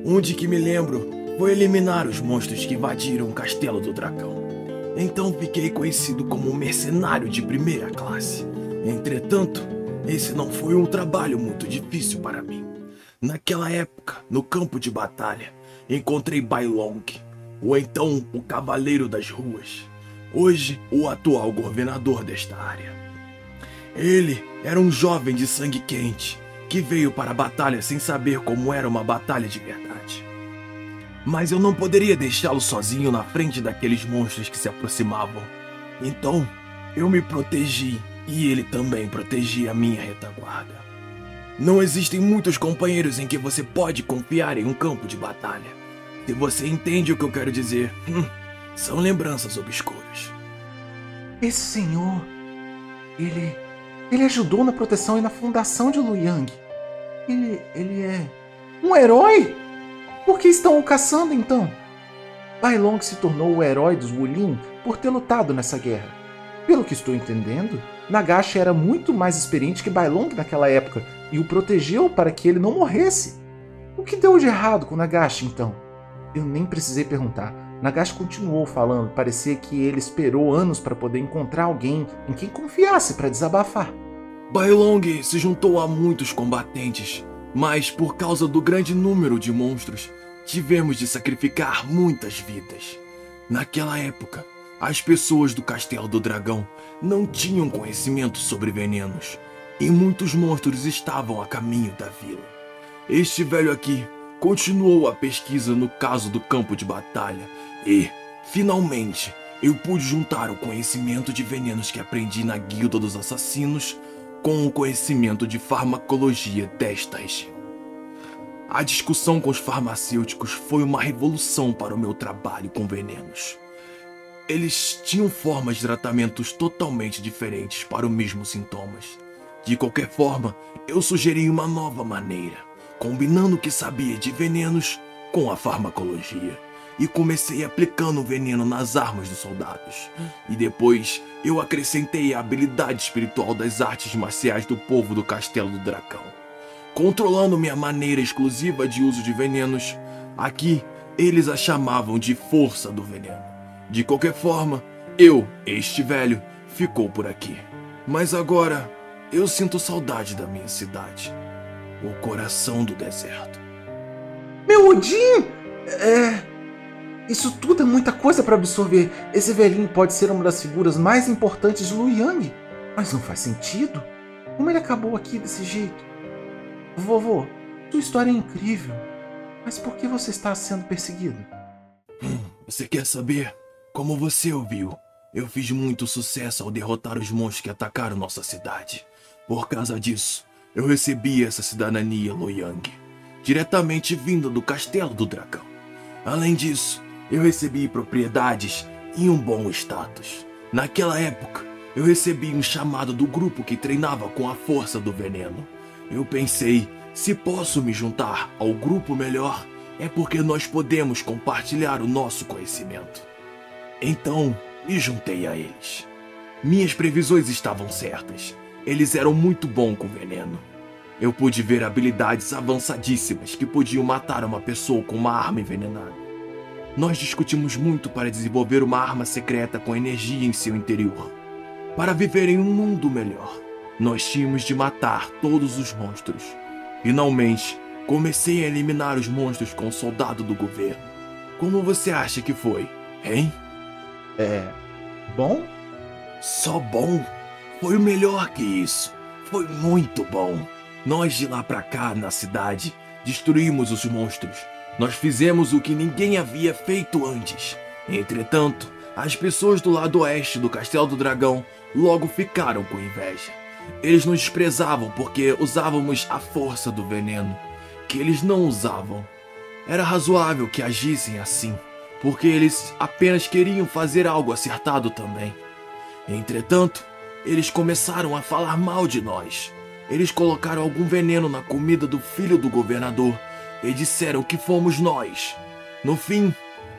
Um de que me lembro foi eliminar os monstros que invadiram o castelo do dragão. Então fiquei conhecido como um mercenário de primeira classe. Entretanto, esse não foi um trabalho muito difícil para mim. Naquela época, no campo de batalha, encontrei Bailong, ou então o Cavaleiro das Ruas, hoje o atual governador desta área. Ele era um jovem de sangue quente, que veio para a batalha sem saber como era uma batalha de verdade. Mas eu não poderia deixá-lo sozinho na frente daqueles monstros que se aproximavam. Então, eu me protegi e ele também protegia a minha retaguarda. Não existem muitos companheiros em que você pode confiar em um campo de batalha. Se você entende o que eu quero dizer, são lembranças obscuras. Esse senhor, ele ajudou na proteção e na fundação de Luoyang. Ele é um herói? Por que estão o caçando então? Bailong se tornou o herói dos Wulin por ter lutado nessa guerra. Pelo que estou entendendo, Nagashi era muito mais experiente que Bailong naquela época e o protegeu para que ele não morresse. O que deu de errado com Nagashi então? Eu nem precisei perguntar. Nagashi continuou falando, parecia que ele esperou anos para poder encontrar alguém em quem confiasse para desabafar. Bailong se juntou a muitos combatentes, mas por causa do grande número de monstros, tivemos de sacrificar muitas vidas. Naquela época, as pessoas do Castelo do Dragão não tinham conhecimento sobre venenos, e muitos monstros estavam a caminho da vila. Este velho aqui continuou a pesquisa no caso do campo de batalha e, finalmente, eu pude juntar o conhecimento de venenos que aprendi na Guilda dos Assassinos com o conhecimento de farmacologia desta região. A discussão com os farmacêuticos foi uma revolução para o meu trabalho com venenos. Eles tinham formas de tratamentos totalmente diferentes para os mesmos sintomas. De qualquer forma, eu sugeri uma nova maneira, combinando o que sabia de venenos com a farmacologia e comecei aplicando o veneno nas armas dos soldados. E depois eu acrescentei a habilidade espiritual das artes marciais do povo do Castelo do Dragão, controlando minha maneira exclusiva de uso de venenos. Aqui eles a chamavam de força do veneno. De qualquer forma, este velho, ficou por aqui. Mas agora eu sinto saudade da minha cidade, o coração do deserto. Meu Odin! Isso tudo é muita coisa para absorver. Esse velhinho pode ser uma das figuras mais importantes de Lu Yang. Mas não faz sentido. Como ele acabou aqui desse jeito? Vovô, sua história é incrível. Mas por que você está sendo perseguido? Você quer saber? Como você ouviu, eu fiz muito sucesso ao derrotar os monstros que atacaram nossa cidade. Por causa disso, eu recebi essa cidadania Lu Yang, diretamente vinda do Castelo do Dragão. Além disso, eu recebi propriedades e um bom status. Naquela época, eu recebi um chamado do grupo que treinava com a força do veneno. Eu pensei, se posso me juntar ao grupo melhor, é porque nós podemos compartilhar o nosso conhecimento. Então, me juntei a eles. Minhas previsões estavam certas. Eles eram muito bons com veneno. Eu pude ver habilidades avançadíssimas que podiam matar uma pessoa com uma arma envenenada. Nós discutimos muito para desenvolver uma arma secreta com energia em seu interior. Para viver em um mundo melhor, nós tínhamos de matar todos os monstros. Finalmente, comecei a eliminar os monstros com o soldado do governo. Como você acha que foi, hein? Bom? Só bom? Foi o melhor que isso. Foi muito bom. Nós de lá pra cá, na cidade, destruímos os monstros. Nós fizemos o que ninguém havia feito antes. Entretanto, as pessoas do lado oeste do Castelo do Dragão logo ficaram com inveja. Eles nos desprezavam porque usávamos a força do veneno, que eles não usavam. Era razoável que agissem assim, porque eles apenas queriam fazer algo acertado também. Entretanto, eles começaram a falar mal de nós. Eles colocaram algum veneno na comida do filho do governador e disseram que fomos nós. No fim,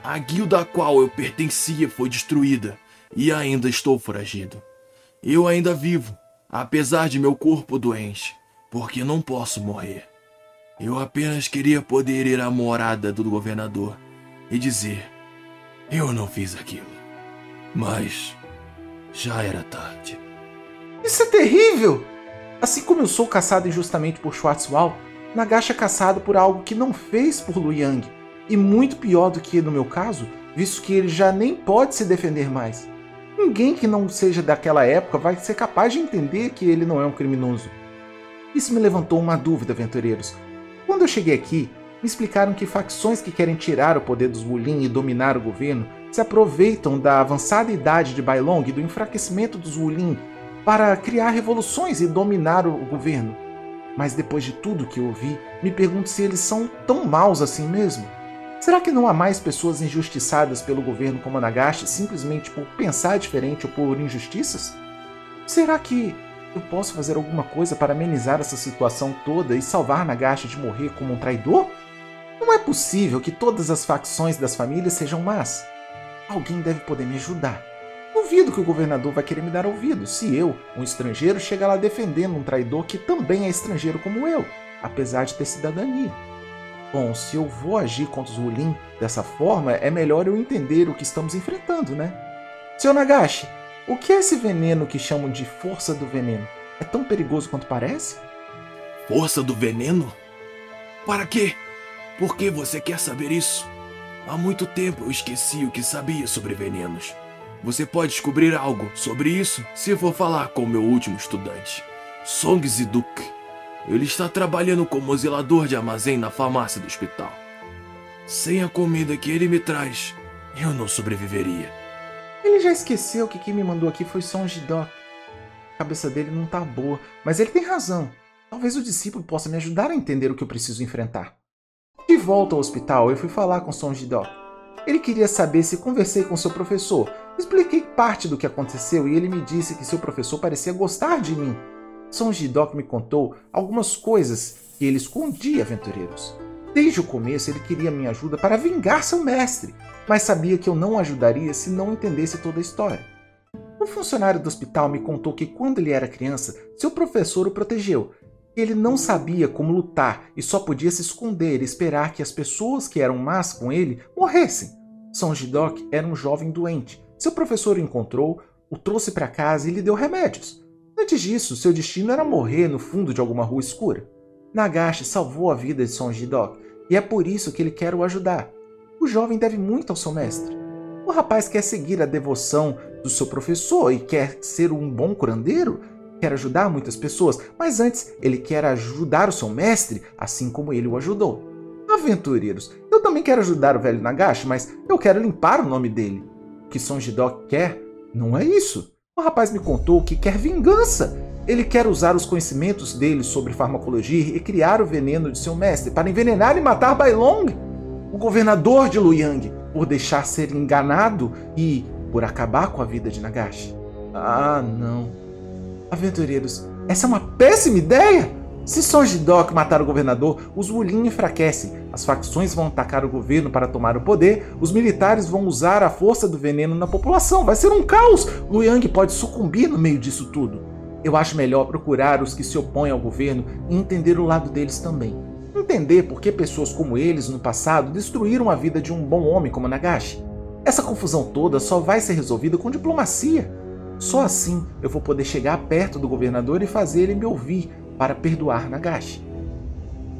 a guilda a qual eu pertencia foi destruída e ainda estou foragido. Eu ainda vivo, apesar de meu corpo doente, porque não posso morrer. Eu apenas queria poder ir à morada do governador e dizer: eu não fiz aquilo. Mas já era tarde. Isso é terrível! Assim como eu sou caçado injustamente por Schwarzwald, Nagashi é caçado por algo que não fez por Lu Yang. E muito pior do que no meu caso, visto que ele já nem pode se defender mais. Ninguém que não seja daquela época vai ser capaz de entender que ele não é um criminoso. Isso me levantou uma dúvida, aventureiros. Quando eu cheguei aqui, me explicaram que facções que querem tirar o poder dos Wulin e dominar o governo se aproveitam da avançada idade de Bailong e do enfraquecimento dos Wulin para criar revoluções e dominar o governo. Mas depois de tudo que eu ouvi, me pergunto se eles são tão maus assim mesmo. Será que não há mais pessoas injustiçadas pelo governo como a Nagashi simplesmente por pensar diferente ou por injustiças? Será que eu posso fazer alguma coisa para amenizar essa situação toda e salvar Nagashi de morrer como um traidor? Não é possível que todas as facções das famílias sejam más. Alguém deve poder me ajudar. Duvido que o governador vai querer me dar ouvido se eu, um estrangeiro, chegar lá defendendo um traidor que também é estrangeiro como eu, apesar de ter cidadania. Bom, se eu vou agir contra os Wulin dessa forma, é melhor eu entender o que estamos enfrentando, né? Sr. Nagashi, o que é esse veneno que chamam de força do veneno? É tão perigoso quanto parece? Força do veneno? Para quê? Por que você quer saber isso? Há muito tempo eu esqueci o que sabia sobre venenos. Você pode descobrir algo sobre isso se for falar com meu último estudante, Song Ziduk. Ele está trabalhando como zelador de armazém na farmácia do hospital. Sem a comida que ele me traz, eu não sobreviveria. Ele já esqueceu que quem me mandou aqui foi Song Ziduk. A cabeça dele não tá boa, mas ele tem razão. Talvez o discípulo possa me ajudar a entender o que eu preciso enfrentar. De volta ao hospital, eu fui falar com Song Ziduk. Ele queria saber se conversei com seu professor. Expliquei parte do que aconteceu e ele me disse que seu professor parecia gostar de mim. Song Ziduk me contou algumas coisas que ele escondia, aventureiros. Desde o começo ele queria minha ajuda para vingar seu mestre, mas sabia que eu não o ajudaria se não entendesse toda a história. Um funcionário do hospital me contou que quando ele era criança, seu professor o protegeu. Ele não sabia como lutar e só podia se esconder e esperar que as pessoas que eram más com ele morressem. São Jidok era um jovem doente. Seu professor o encontrou, o trouxe para casa e lhe deu remédios. Antes disso, seu destino era morrer no fundo de alguma rua escura. Nagashi salvou a vida de São Jidok e é por isso que ele quer o ajudar. O jovem deve muito ao seu mestre. O rapaz quer seguir a devoção do seu professor e quer ser um bom curandeiro, quer ajudar muitas pessoas, mas antes ele quer ajudar o seu mestre, assim como ele o ajudou. Aventureiros, eu também quero ajudar o velho Nagashi, mas eu quero limpar o nome dele. O que São Jidok quer não é isso. O rapaz me contou que quer vingança. Ele quer usar os conhecimentos dele sobre farmacologia e criar o veneno de seu mestre para envenenar e matar Bailong, o governador de Luoyang, por deixar ser enganado e por acabar com a vida de Nagashi. Ah, não. Aventureiros, essa é uma péssima ideia! Se São Jidok matar o governador, os Wulin enfraquecem, as facções vão atacar o governo para tomar o poder, os militares vão usar a força do veneno na população, vai ser um caos! Luoyang pode sucumbir no meio disso tudo. Eu acho melhor procurar os que se opõem ao governo e entender o lado deles também. Entender por que pessoas como eles no passado destruíram a vida de um bom homem como Nagashi. Essa confusão toda só vai ser resolvida com diplomacia. Só assim eu vou poder chegar perto do governador e fazer ele me ouvir para perdoar Nagashi.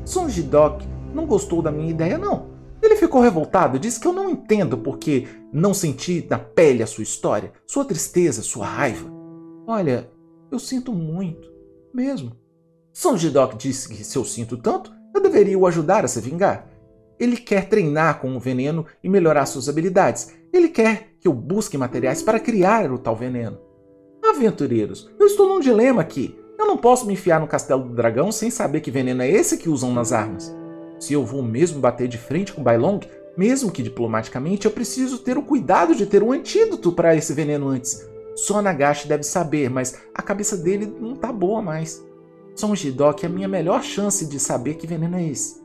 São Jidok não gostou da minha ideia não. Ele ficou revoltado, disse que eu não entendo porque não senti na pele a sua história, sua tristeza, sua raiva. Olha, eu sinto muito, mesmo. São Jidok disse que se eu sinto tanto, eu deveria o ajudar a se vingar. Ele quer treinar com o veneno e melhorar suas habilidades. Ele quer que eu busque materiais para criar o tal veneno. Aventureiros, eu estou num dilema aqui. Eu não posso me enfiar no castelo do dragão sem saber que veneno é esse que usam nas armas. Se eu vou mesmo bater de frente com Bailong, mesmo que diplomaticamente, eu preciso ter o cuidado de ter um antídoto para esse veneno antes. Só Nagashi deve saber, mas a cabeça dele não tá boa mais. São Jidok é a minha melhor chance de saber que veneno é esse.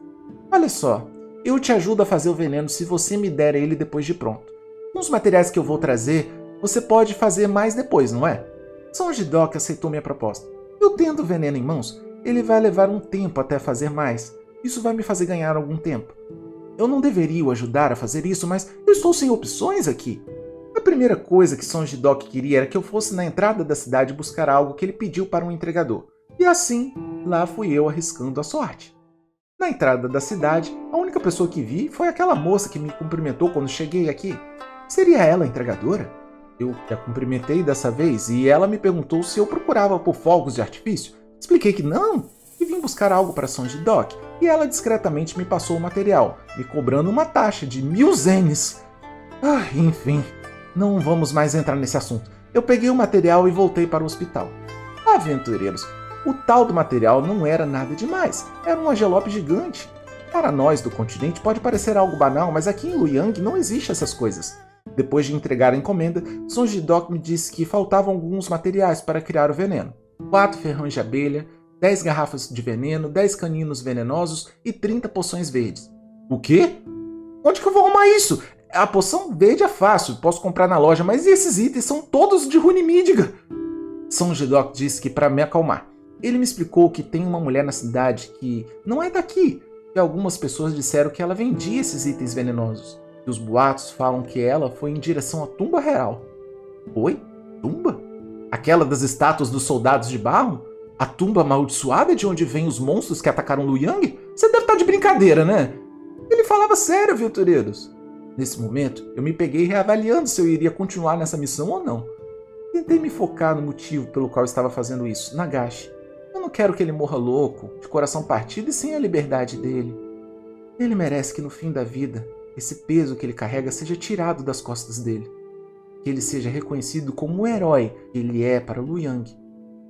Olha só, eu te ajudo a fazer o veneno se você me der ele depois de pronto. Com os materiais que eu vou trazer, você pode fazer mais depois, não é? São Jidok aceitou minha proposta. Eu tendo o veneno em mãos, ele vai levar um tempo até fazer mais. Isso vai me fazer ganhar algum tempo. Eu não deveria o ajudar a fazer isso, mas eu estou sem opções aqui. A primeira coisa que São Jidok queria era que eu fosse na entrada da cidade buscar algo que ele pediu para um entregador. E assim, lá fui eu arriscando a sorte. Na entrada da cidade, a única pessoa que vi foi aquela moça que me cumprimentou quando cheguei aqui. Seria ela a entregadora? Eu a cumprimentei dessa vez e ela me perguntou se eu procurava por fogos de artifício. Expliquei que não, e vim buscar algo para São Jidok, e ela discretamente me passou o material, me cobrando uma taxa de 1000 zenes. Enfim, não vamos mais entrar nesse assunto. Eu peguei o material e voltei para o hospital. Aventureiros, o tal do material não era nada demais, era um envelope gigante. Para nós do continente pode parecer algo banal, mas aqui em Luoyang não existe essas coisas. Depois de entregar a encomenda, São Jidok me disse que faltavam alguns materiais para criar o veneno. 4 ferrões de abelha, 10 garrafas de veneno, 10 caninos venenosos e 30 poções verdes. O quê? Onde que eu vou arrumar isso? A poção verde é fácil, posso comprar na loja, mas esses itens são todos de Runimídiga. São Jidok disse que para me acalmar. Ele me explicou que tem uma mulher na cidade que não é daqui, e algumas pessoas disseram que ela vendia esses itens venenosos. E os boatos falam que ela foi em direção à tumba real. Oi? Tumba? Aquela das estátuas dos soldados de barro? A tumba amaldiçoada de onde vêm os monstros que atacaram Luoyang? Você deve estar de brincadeira, né? Ele falava sério, aventureiros. Nesse momento, eu me peguei reavaliando se eu iria continuar nessa missão ou não. Tentei me focar no motivo pelo qual eu estava fazendo isso, Nagashi. Eu não quero que ele morra louco, de coração partido e sem a liberdade dele. Ele merece que no fim da vida, esse peso que ele carrega seja tirado das costas dele. Que ele seja reconhecido como o herói que ele é para Luoyang.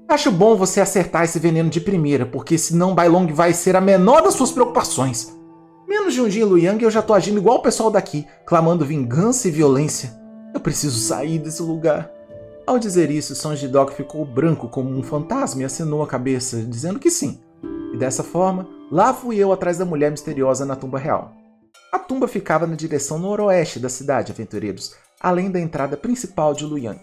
Acho bom você acertar esse veneno de primeira, porque senão Bailong vai ser a menor das suas preocupações. Menos de um dia em Luoyang eu já tô agindo igual o pessoal daqui, clamando vingança e violência. Eu preciso sair desse lugar. Ao dizer isso, São Jidok ficou branco como um fantasma e acenou a cabeça, dizendo que sim, E dessa forma, lá fui eu atrás da mulher misteriosa na tumba real. A tumba ficava na direção noroeste da cidade, aventureiros, além da entrada principal de Luyang.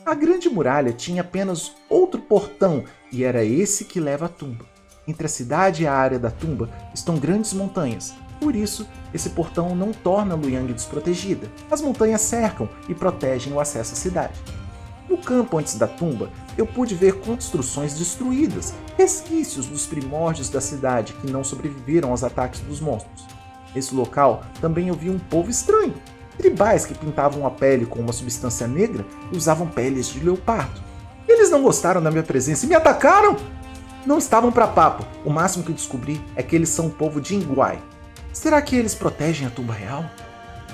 A grande muralha tinha apenas outro portão e era esse que leva à tumba. Entre a cidade e a área da tumba estão grandes montanhas. Por isso, esse portão não torna Luyang desprotegida. As montanhas cercam e protegem o acesso à cidade. No campo antes da tumba, eu pude ver construções destruídas, resquícios dos primórdios da cidade que não sobreviveram aos ataques dos monstros. Nesse local, também eu vi um povo estranho, tribais que pintavam a pele com uma substância negra e usavam peles de leopardo. Eles não gostaram da minha presença e me atacaram! Não estavam para papo, o máximo que descobri é que eles são o povo de Ingwai. Será que eles protegem a tumba real?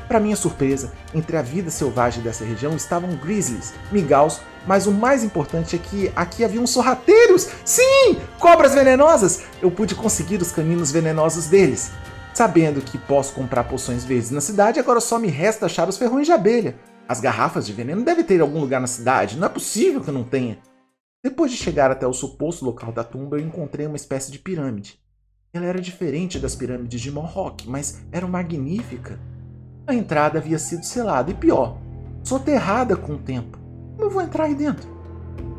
Para minha surpresa, entre a vida selvagem dessa região estavam grizzlies, migaus, mas o mais importante é que aqui haviam sorrateiros! Sim! Cobras venenosas! Eu pude conseguir os caninos venenosos deles. Sabendo que posso comprar poções verdes na cidade, agora só me resta achar os ferrões de abelha. As garrafas de veneno devem ter em algum lugar na cidade, não é possível que não tenha. Depois de chegar até o suposto local da tumba, eu encontrei uma espécie de pirâmide. Ela era diferente das pirâmides de Mohawk, mas era magnífica. A entrada havia sido selada e pior, soterrada com o tempo. Como eu vou entrar aí dentro?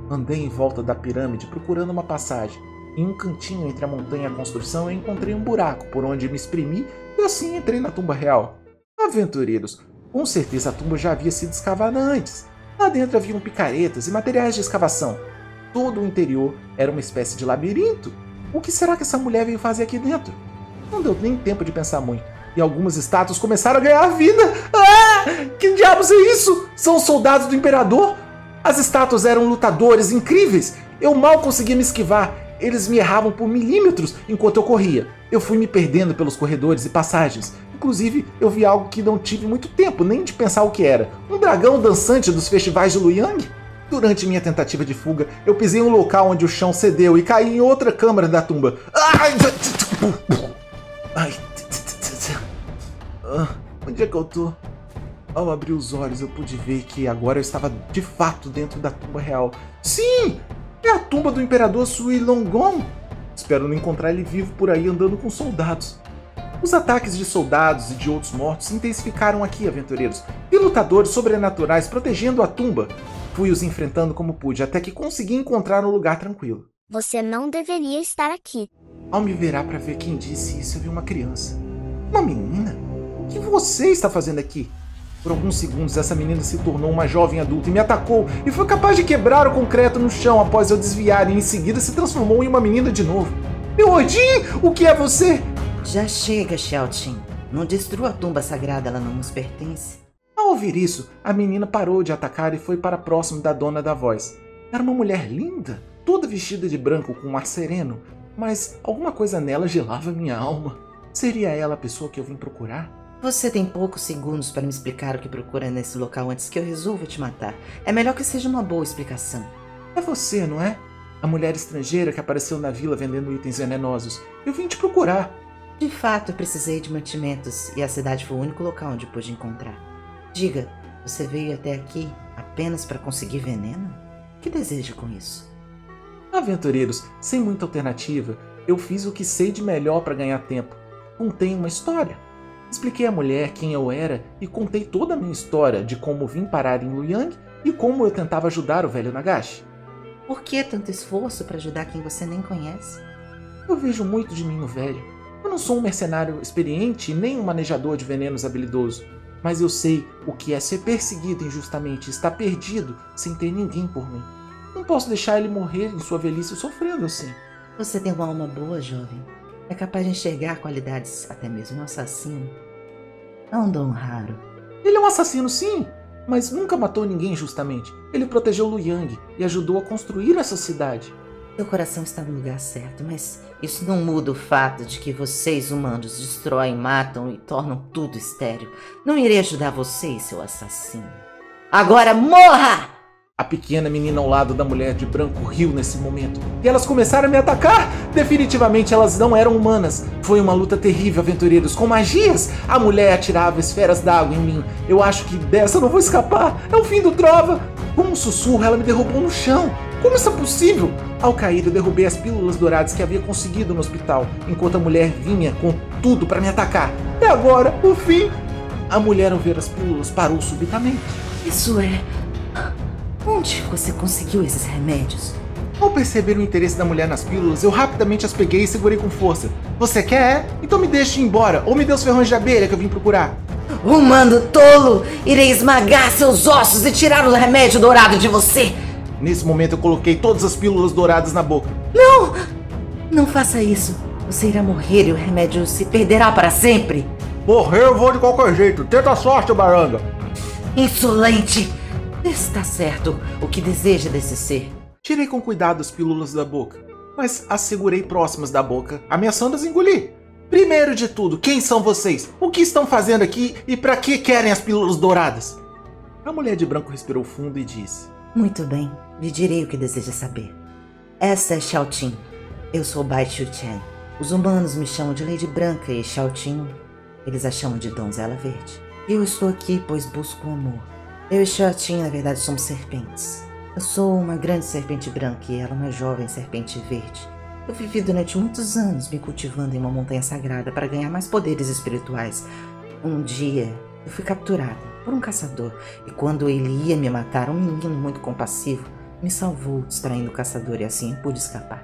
Andei em volta da pirâmide procurando uma passagem. Em um cantinho entre a montanha e a construção, eu encontrei um buraco por onde me exprimi e assim entrei na tumba real. Aventureiros, com certeza a tumba já havia sido escavada antes. Lá dentro haviam picaretas e materiais de escavação. Todo o interior era uma espécie de labirinto. O que será que essa mulher veio fazer aqui dentro? Não deu nem tempo de pensar muito. E algumas estátuas começaram a ganhar vida. Ah! Que diabos é isso? São os soldados do imperador? As estátuas eram lutadores incríveis. Eu mal conseguia me esquivar. Eles me erravam por milímetros enquanto eu corria. Eu fui me perdendo pelos corredores e passagens. Inclusive, eu vi algo que não tive muito tempo nem de pensar o que era. Um dragão dançante dos festivais de Luyang? Durante minha tentativa de fuga, eu pisei em um local onde o chão cedeu e caí em outra câmara da tumba. Onde é que eu tô? Ao abrir os olhos, eu pude ver que agora eu estava de fato dentro da tumba real. Sim! É a tumba do imperador Sui Longgong. Espero não encontrar ele vivo por aí andando com soldados. Os ataques de soldados e de outros mortos se intensificaram aqui, aventureiros, e lutadores sobrenaturais protegendo a tumba. Fui os enfrentando como pude, até que consegui encontrar um lugar tranquilo. Você não deveria estar aqui. Ao me virar para ver quem disse isso, eu vi uma criança. Uma menina? O que você está fazendo aqui? Por alguns segundos, essa menina se tornou uma jovem adulta e me atacou, e foi capaz de quebrar o concreto no chão após eu desviar, e em seguida se transformou em uma menina de novo. Meu Odin, o que é você? Já chega, Xiaoqing. Não destrua a tumba sagrada, ela não nos pertence. Ao ouvir isso, a menina parou de atacar e foi para próximo da dona da voz. Era uma mulher linda, toda vestida de branco com um ar sereno, mas alguma coisa nela gelava minha alma. Seria ela a pessoa que eu vim procurar? Você tem poucos segundos para me explicar o que procura nesse local antes que eu resolva te matar. É melhor que seja uma boa explicação. É você, não é? A mulher estrangeira que apareceu na vila vendendo itens venenosos. Eu vim te procurar. De fato, eu precisei de mantimentos e a cidade foi o único local onde pude encontrar. Diga, você veio até aqui apenas para conseguir veneno? O que deseja com isso? Aventureiros, sem muita alternativa, eu fiz o que sei de melhor para ganhar tempo. Contei uma história. Expliquei à mulher quem eu era e contei toda a minha história de como vim parar em Luyang e como eu tentava ajudar o velho Nagashi. Por que tanto esforço para ajudar quem você nem conhece? Eu vejo muito de mim no velho. Eu não sou um mercenário experiente e nem um manejador de venenos habilidoso, mas eu sei o que é ser perseguido injustamente e estar perdido sem ter ninguém por mim. Não posso deixar ele morrer em sua velhice sofrendo assim. Você tem uma alma boa, jovem. É capaz de enxergar qualidades até mesmo um assassino. É um dom raro. Ele é um assassino, sim, mas nunca matou ninguém injustamente. Ele protegeu Luyang e ajudou a construir essa cidade. Seu coração está no lugar certo, mas isso não muda o fato de que vocês humanos destroem, matam e tornam tudo estéril. Não irei ajudar você, seu assassino. Agora morra! A pequena menina ao lado da mulher de branco riu nesse momento. E elas começaram a me atacar! Definitivamente elas não eram humanas. Foi uma luta terrível, aventureiros, com magias. A mulher atirava esferas d'água em mim. Eu acho que dessa eu não vou escapar. É o fim do Trova. Com um sussurro, ela me derrubou no chão. Como isso é possível? Ao cair, eu derrubei as pílulas douradas que havia conseguido no hospital, enquanto a mulher vinha com tudo para me atacar. E agora, o fim! A mulher, ao ver as pílulas, parou subitamente. Isso é... Onde você conseguiu esses remédios? Ao perceber o interesse da mulher nas pílulas, eu rapidamente as peguei e segurei com força. Você quer? Então me deixe ir embora, ou me dê os ferrões de abelha que eu vim procurar. Humano tolo! Irei esmagar seus ossos e tirar o remédio dourado de você! Nesse momento eu coloquei todas as pílulas douradas na boca. Não! Não faça isso. Você irá morrer e o remédio se perderá para sempre. Morrer eu vou de qualquer jeito. Tenta a sorte, baranga. Insolente! Está certo. O que deseja desse ser? Tirei com cuidado as pílulas da boca, mas as segurei próximas da boca, ameaçando-as engolir. Primeiro de tudo, quem são vocês? O que estão fazendo aqui e para que querem as pílulas douradas? A mulher de branco respirou fundo e disse: Muito bem, lhe direi o que deseja saber. Essa é Xiaoting. Eu sou Bai Xiuchen. Os humanos me chamam de Lady Branca e Xiaoting, eles a chamam de Donzela Verde. Eu estou aqui pois busco o amor. Eu e Xiaoting, na verdade, somos serpentes. Eu sou uma grande serpente branca e ela uma jovem serpente verde. Eu vivi durante muitos anos me cultivando em uma montanha sagrada para ganhar mais poderes espirituais. Um dia, eu fui capturada por um caçador e quando ele ia me matar, um menino muito compassivo me salvou distraindo o caçador e assim eu pude escapar.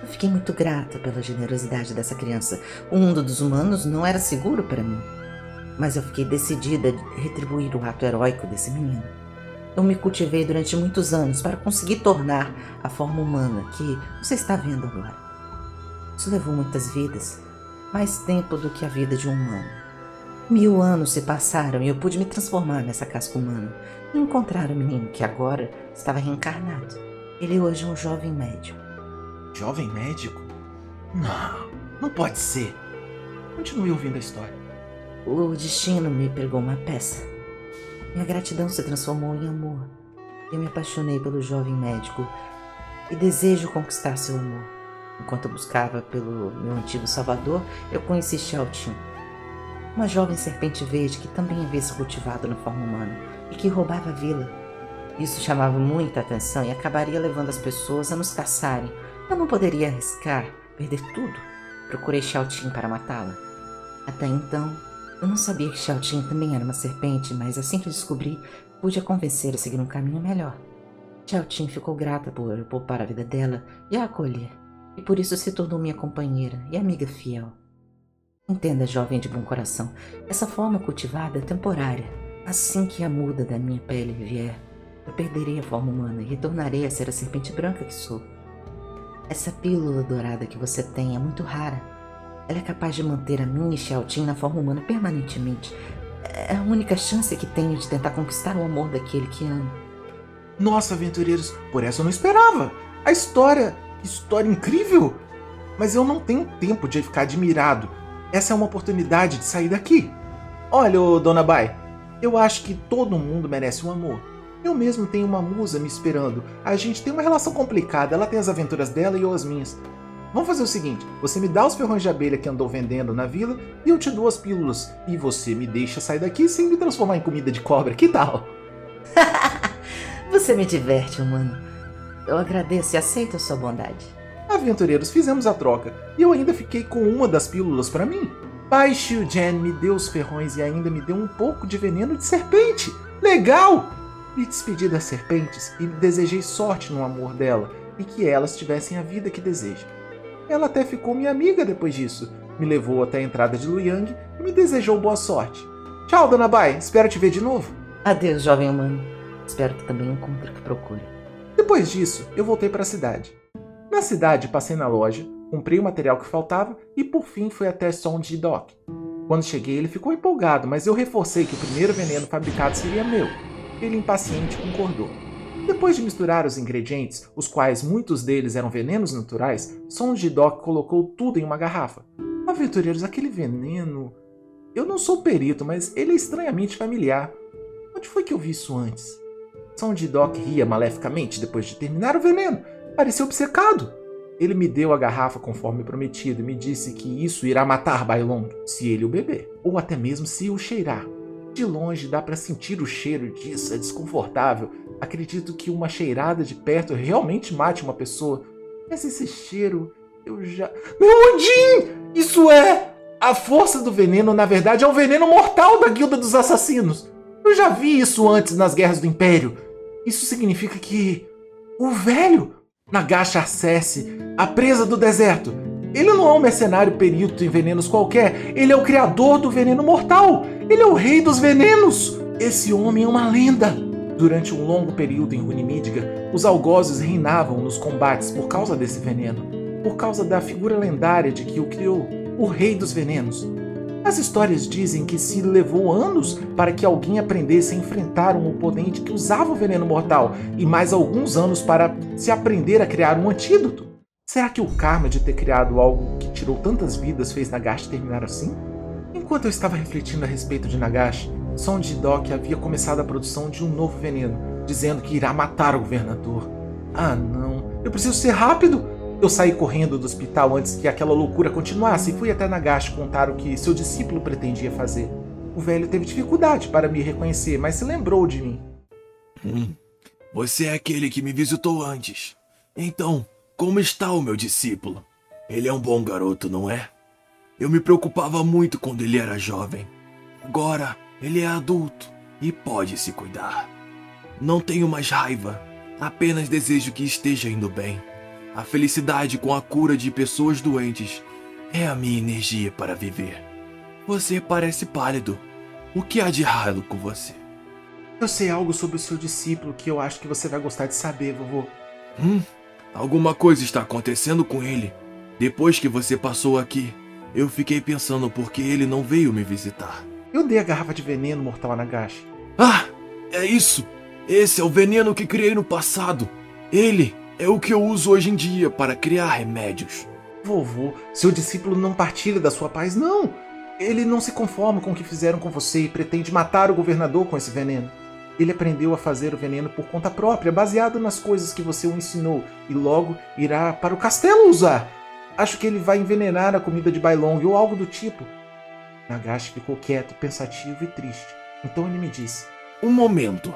Eu fiquei muito grata pela generosidade dessa criança. O mundo dos humanos não era seguro para mim, mas eu fiquei decidida a retribuir o ato heróico desse menino. Eu me cultivei durante muitos anos para conseguir tornar a forma humana que você está vendo agora. Isso levou muitas vidas, mais tempo do que a vida de um humano. 1000 anos se passaram e eu pude me transformar nessa casca humana e encontrar o menino que agora estava reencarnado. Ele hoje é um jovem médico. Jovem médico? Não pode ser. Continue ouvindo a história. O destino me pregou uma peça. Minha gratidão se transformou em amor. Eu me apaixonei pelo jovem médico e desejo conquistar seu amor. Enquanto eu buscava pelo meu antigo salvador, eu conheci Xiaoting, uma jovem serpente verde que também havia se cultivado na forma humana e que roubava a vila. Isso chamava muita atenção e acabaria levando as pessoas a nos caçarem. Eu não poderia arriscar perder tudo. Procurei Xiaoting para matá-la. Até então, eu não sabia que Xiaoting também era uma serpente, mas assim que descobri, pude a convencer a seguir um caminho melhor. Xiaoting ficou grata por eu poupar a vida dela e a acolher, e por isso se tornou minha companheira e amiga fiel. Entenda, jovem de bom coração, essa forma cultivada é temporária. Assim que a muda da minha pele vier, eu perderei a forma humana e retornarei a ser a serpente branca que sou. Essa pílula dourada que você tem é muito rara. Ela é capaz de manter a minha e Xiaoting na forma humana permanentemente. É a única chance que tenho de tentar conquistar o amor daquele que amo. Nossa, aventureiros, por essa eu não esperava. A história incrível. Mas eu não tenho tempo de ficar admirado. Essa é uma oportunidade de sair daqui. Olha, Dona Bai, eu acho que todo mundo merece um amor. Eu mesmo tenho uma musa me esperando. A gente tem uma relação complicada. Ela tem as aventuras dela e eu as minhas. Vamos fazer o seguinte, você me dá os ferrões de abelha que andou vendendo na vila e eu te dou as pílulas. E você me deixa sair daqui sem me transformar em comida de cobra, que tal? Você me diverte, humano. Eu agradeço e aceito a sua bondade. Aventureiros, fizemos a troca e eu ainda fiquei com uma das pílulas para mim. Bai Xiuchen me deu os ferrões e ainda me deu um pouco de veneno de serpente. Legal! Me despedi das serpentes e desejei sorte no amor dela e que elas tivessem a vida que desejam. Ela até ficou minha amiga depois disso, me levou até a entrada de Luoyang e me desejou boa sorte. Tchau, Dona Bai, espero te ver de novo. Adeus, jovem humano. Espero que também encontre o que procura. Depois disso, eu voltei para a cidade. Na cidade, passei na loja, comprei o material que faltava e por fim fui até Song Ji-dok. Quando cheguei, ele ficou empolgado, mas eu reforcei que o primeiro veneno fabricado seria meu. Ele, impaciente, concordou. Depois de misturar os ingredientes, os quais muitos deles eram venenos naturais, Song Ji-dok colocou tudo em uma garrafa. Aventureiros, aquele veneno... Eu não sou perito, mas ele é estranhamente familiar. Onde foi que eu vi isso antes? Song Ji-dok ria maleficamente depois de terminar o veneno. Parecia obcecado. Ele me deu a garrafa conforme prometido e me disse que isso irá matar Bai Long, se ele o beber, ou até mesmo se o cheirar. De longe dá para sentir o cheiro disso, é desconfortável. Acredito que uma cheirada de perto realmente mate uma pessoa. Mas esse cheiro, eu já... Meu Odin! Isso é... A força do veneno, na verdade, é o veneno mortal da Guilda dos Assassinos. Eu já vi isso antes nas Guerras do Império. Isso significa que... O velho... Nagash Arcesse, a presa do deserto. Ele não é um mercenário perito em venenos qualquer. Ele é o criador do veneno mortal. Ele é o rei dos venenos. Esse homem é uma lenda. Durante um longo período em Runemídga, os algozes reinavam nos combates por causa desse veneno. Por causa da figura lendária de que o criou, o rei dos venenos. As histórias dizem que se levou anos para que alguém aprendesse a enfrentar um oponente que usava o veneno mortal e mais alguns anos para se aprender a criar um antídoto. Será que o karma de ter criado algo que tirou tantas vidas fez Nagash terminar assim? Enquanto eu estava refletindo a respeito de Nagash, Song Jidok havia começado a produção de um novo veneno, dizendo que irá matar o governador. Ah não, eu preciso ser rápido! Eu saí correndo do hospital antes que aquela loucura continuasse e fui até Nagash contar o que seu discípulo pretendia fazer. O velho teve dificuldade para me reconhecer, mas se lembrou de mim. Você é aquele que me visitou antes. Então, como está o meu discípulo? Ele é um bom garoto, não é? Eu me preocupava muito quando ele era jovem. Agora, ele é adulto e pode se cuidar. Não tenho mais raiva, apenas desejo que esteja indo bem. A felicidade com a cura de pessoas doentes é a minha energia para viver. Você parece pálido. O que há de raro com você? Eu sei algo sobre o seu discípulo que eu acho que você vai gostar de saber, vovô. Alguma coisa está acontecendo com ele. Depois que você passou aqui, eu fiquei pensando por que ele não veio me visitar. Eu dei a garrafa de veneno mortal a Nagash. Ah, é isso! Esse é o veneno que criei no passado. Ele é o que eu uso hoje em dia para criar remédios. Vovô, seu discípulo não partilha da sua paz, não. Ele não se conforma com o que fizeram com você e pretende matar o governador com esse veneno. Ele aprendeu a fazer o veneno por conta própria, baseado nas coisas que você o ensinou, e logo irá para o castelo usar. Acho que ele vai envenenar a comida de Bailong ou algo do tipo. Nagash ficou quieto, pensativo e triste. Então ele me disse: Um momento.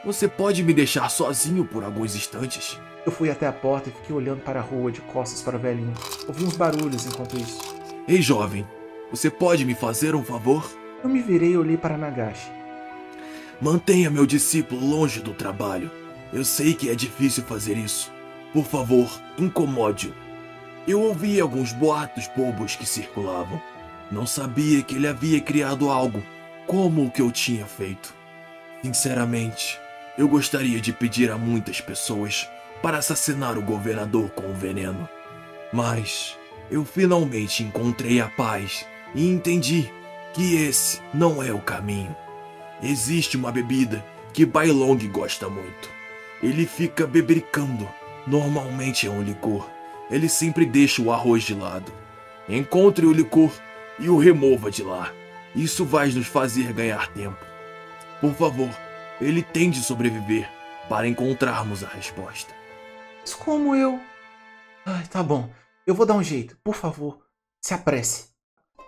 Você pode me deixar sozinho por alguns instantes? Eu fui até a porta e fiquei olhando para a rua de costas para o velhinho. Ouvi uns barulhos enquanto isso. Ei, jovem, você pode me fazer um favor? Eu me virei e olhei para Nagash. Mantenha meu discípulo longe do trabalho. Eu sei que é difícil fazer isso. Por favor, incomode-o. Eu ouvi alguns boatos bobos que circulavam. Não sabia que ele havia criado algo como o que eu tinha feito. Sinceramente, eu gostaria de pedir a muitas pessoas para assassinar o governador com o veneno. Mas eu finalmente encontrei a paz e entendi que esse não é o caminho. Existe uma bebida que Bailong gosta muito. Ele fica bebericando. Normalmente é um licor. Ele sempre deixa o arroz de lado. Encontre o licor e o remova de lá. Isso vai nos fazer ganhar tempo. Por favor, ele tem de sobreviver para encontrarmos a resposta. Mas como eu... Ai, tá bom. Eu vou dar um jeito. Por favor, se apresse.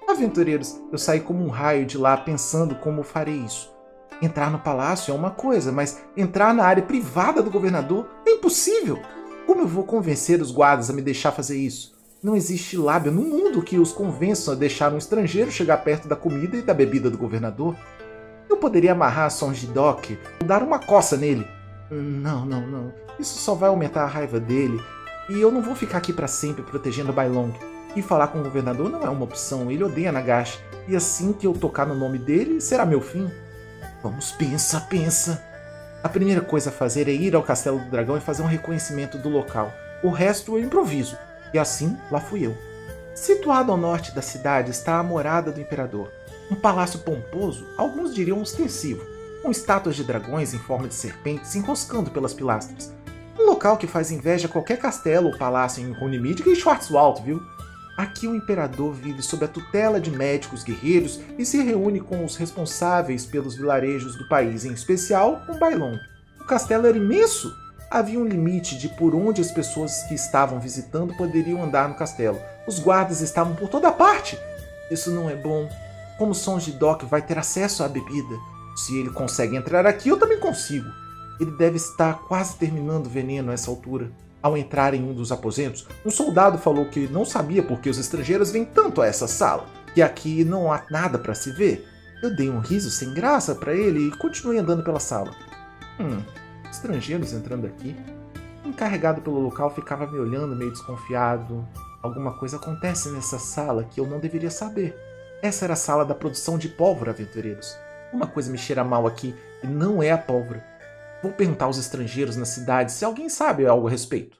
Aventureiros, eu saí como um raio de lá pensando como farei isso. Entrar no palácio é uma coisa, mas entrar na área privada do governador é impossível. Como eu vou convencer os guardas a me deixar fazer isso? Não existe lábia no mundo que os convença a deixar um estrangeiro chegar perto da comida e da bebida do governador. Eu poderia amarrar Song Jidok ou dar uma coça nele. Não. Isso só vai aumentar a raiva dele. E eu não vou ficar aqui para sempre protegendo Bailong. E falar com o governador não é uma opção. Ele odeia Nagash. E assim que eu tocar no nome dele, será meu fim. Vamos, pensa. A primeira coisa a fazer é ir ao Castelo do Dragão e fazer um reconhecimento do local. O resto eu improviso. E assim, lá fui eu. Situado ao norte da cidade está a morada do imperador. Um palácio pomposo, alguns diriam ostensivo, com estátuas de dragões em forma de serpentes se enroscando pelas pilastras. Um local que faz inveja a qualquer castelo ou palácio em Runemídga e Schwarzwald, viu? Aqui o imperador vive sob a tutela de médicos guerreiros e se reúne com os responsáveis pelos vilarejos do país, em especial com Bailong. O castelo era imenso! Havia um limite de por onde as pessoas que estavam visitando poderiam andar no castelo. Os guardas estavam por toda parte. Isso não é bom. como Song Ji-dok vai ter acesso à bebida. Se ele consegue entrar aqui, eu também consigo. Ele deve estar quase terminando o veneno a essa altura. Ao entrar em um dos aposentos, um soldado falou que não sabia por que os estrangeiros vêm tanto a essa sala, que aqui não há nada para se ver. Eu dei um riso sem graça para ele e continuei andando pela sala. Estrangeiros entrando aqui? O encarregado pelo local ficava me olhando meio desconfiado. Alguma coisa acontece nessa sala que eu não deveria saber. Essa era a sala da produção de pólvora, aventureiros. Uma coisa me cheira mal aqui e não é a pólvora. Vou perguntar aos estrangeiros na cidade se alguém sabe algo a respeito.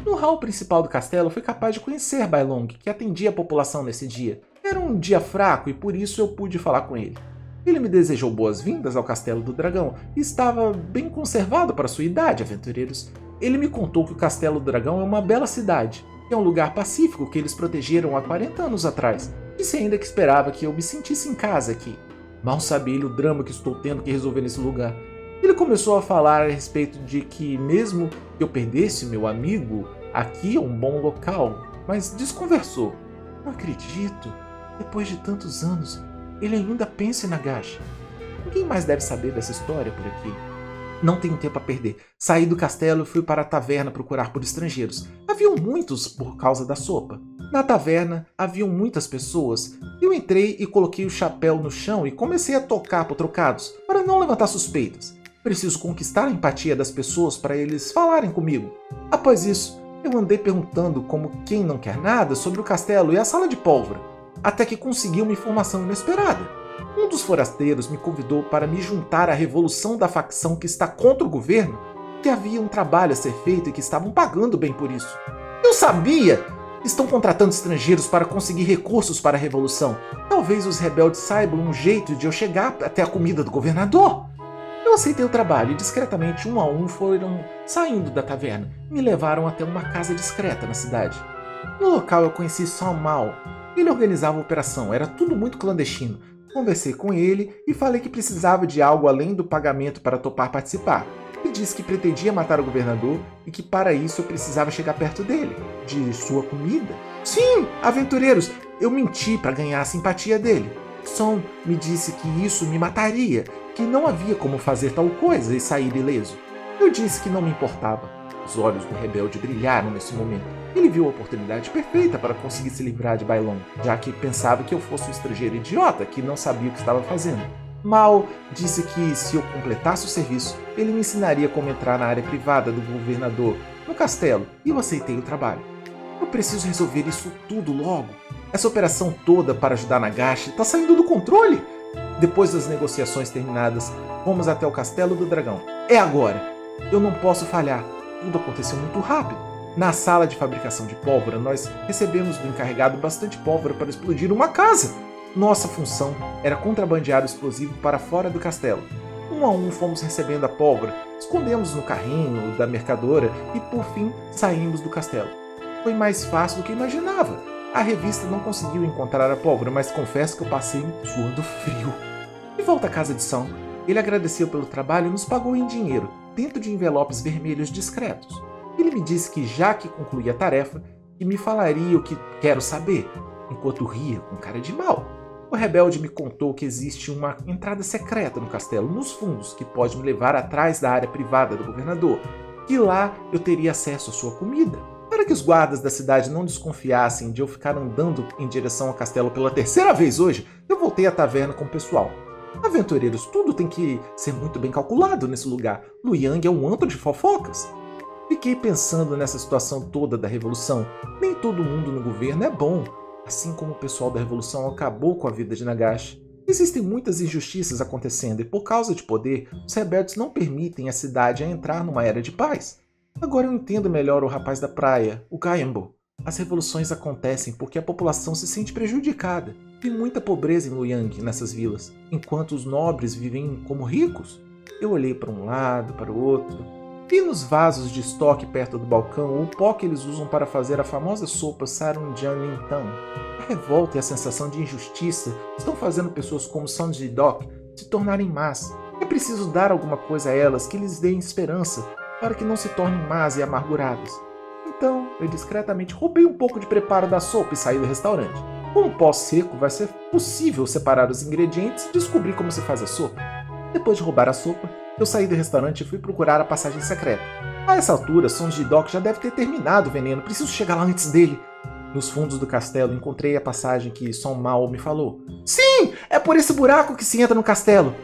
No hall principal do castelo, fui capaz de conhecer Bai Long, que atendia a população nesse dia. Era um dia fraco e por isso eu pude falar com ele. Ele me desejou boas-vindas ao Castelo do Dragão e estava bem conservado para sua idade, aventureiros. Ele me contou que o Castelo do Dragão é uma bela cidade, que é um lugar pacífico que eles protegeram há 40 anos atrás. Disse ainda que esperava que eu me sentisse em casa aqui. Mal sabe ele o drama que estou tendo que resolver nesse lugar. Ele começou a falar a respeito de que mesmo que eu perdesse meu amigo, aqui é um bom local, mas desconversou. Não acredito. Depois de tantos anos, ele ainda pensa em Nagashi. Ninguém mais deve saber dessa história por aqui. Não tenho tempo a perder. Saí do castelo e fui para a taverna procurar por estrangeiros. Haviam muitos por causa da sopa. Na taverna, haviam muitas pessoas. Eu entrei e coloquei o chapéu no chão e comecei a tocar por trocados, para não levantar suspeitas. Preciso conquistar a empatia das pessoas para eles falarem comigo. Após isso, eu andei perguntando como quem não quer nada sobre o castelo e a sala de pólvora, até que consegui uma informação inesperada. Um dos forasteiros me convidou para me juntar à revolução da facção que está contra o governo, que havia um trabalho a ser feito e que estavam pagando bem por isso. Eu sabia! Estão contratando estrangeiros para conseguir recursos para a revolução. Talvez os rebeldes saibam um jeito de eu chegar até a comida do governador. Eu aceitei o trabalho e discretamente, um a um, foram saindo da taverna e me levaram até uma casa discreta na cidade. No local eu conheci São Mal. Ele organizava a operação, era tudo muito clandestino. Conversei com ele e falei que precisava de algo além do pagamento para topar participar. Ele disse que pretendia matar o governador e que para isso eu precisava chegar perto dele, de sua comida. Sim, aventureiros, eu menti para ganhar a simpatia dele. Som me disse que isso me mataria, que não havia como fazer tal coisa e sair ileso. Eu disse que não me importava. Os olhos do rebelde brilharam nesse momento. Ele viu a oportunidade perfeita para conseguir se livrar de Bai Long, já que pensava que eu fosse um estrangeiro idiota que não sabia o que estava fazendo. Mal disse que, se eu completasse o serviço, ele me ensinaria como entrar na área privada do governador, no castelo, e eu aceitei o trabalho. Eu preciso resolver isso tudo logo. Essa operação toda para ajudar Nagashi está saindo do controle. Depois das negociações terminadas, fomos até o Castelo do Dragão. É agora! Eu não posso falhar. Tudo aconteceu muito rápido. Na sala de fabricação de pólvora, nós recebemos do encarregado bastante pólvora para explodir uma casa. Nossa função era contrabandear o explosivo para fora do castelo. Um a um fomos recebendo a pólvora, escondemos no carrinho da mercadora e, por fim, saímos do castelo. Foi mais fácil do que imaginava. A revista não conseguiu encontrar a pólvora, mas confesso que eu passei suando frio. De volta à casa de São, ele agradeceu pelo trabalho e nos pagou em dinheiro, dentro de envelopes vermelhos discretos. Ele me disse que, já que concluí a tarefa, que me falaria o que quero saber, enquanto ria com cara de mal. O rebelde me contou que existe uma entrada secreta no castelo, nos fundos, que pode me levar atrás da área privada do governador, e lá eu teria acesso à sua comida. Para que os guardas da cidade não desconfiassem de eu ficar andando em direção ao castelo pela terceira vez hoje, eu voltei à taverna com o pessoal. Aventureiros, tudo tem que ser muito bem calculado nesse lugar. Luoyang é um antro de fofocas. Fiquei pensando nessa situação toda da revolução. Nem todo mundo no governo é bom. Assim como o pessoal da revolução acabou com a vida de Nagashi. Existem muitas injustiças acontecendo e, por causa de poder, os rebeldes não permitem a cidade a entrar numa era de paz. Agora eu entendo melhor o rapaz da praia, o Gaembo. As revoluções acontecem porque a população se sente prejudicada. Tem muita pobreza em Luoyang, nessas vilas, enquanto os nobres vivem como ricos. Eu olhei para um lado, para o outro. Vi nos vasos de estoque perto do balcão o pó que eles usam para fazer a famosa sopa Sarunjanintang. A revolta e a sensação de injustiça estão fazendo pessoas como Song Ji-dok se tornarem más. É preciso dar alguma coisa a elas que lhes dê esperança para que não se tornem más e amarguradas. Então, eu discretamente roubei um pouco de preparo da sopa e saí do restaurante. Com um pó seco, vai ser possível separar os ingredientes e descobrir como se faz a sopa. Depois de roubar a sopa, eu saí do restaurante e fui procurar a passagem secreta. A essa altura, Sonjidok já deve ter terminado o veneno. Preciso chegar lá antes dele. Nos fundos do castelo, encontrei a passagem que Son Mal me falou. Sim! É por esse buraco que se entra no castelo!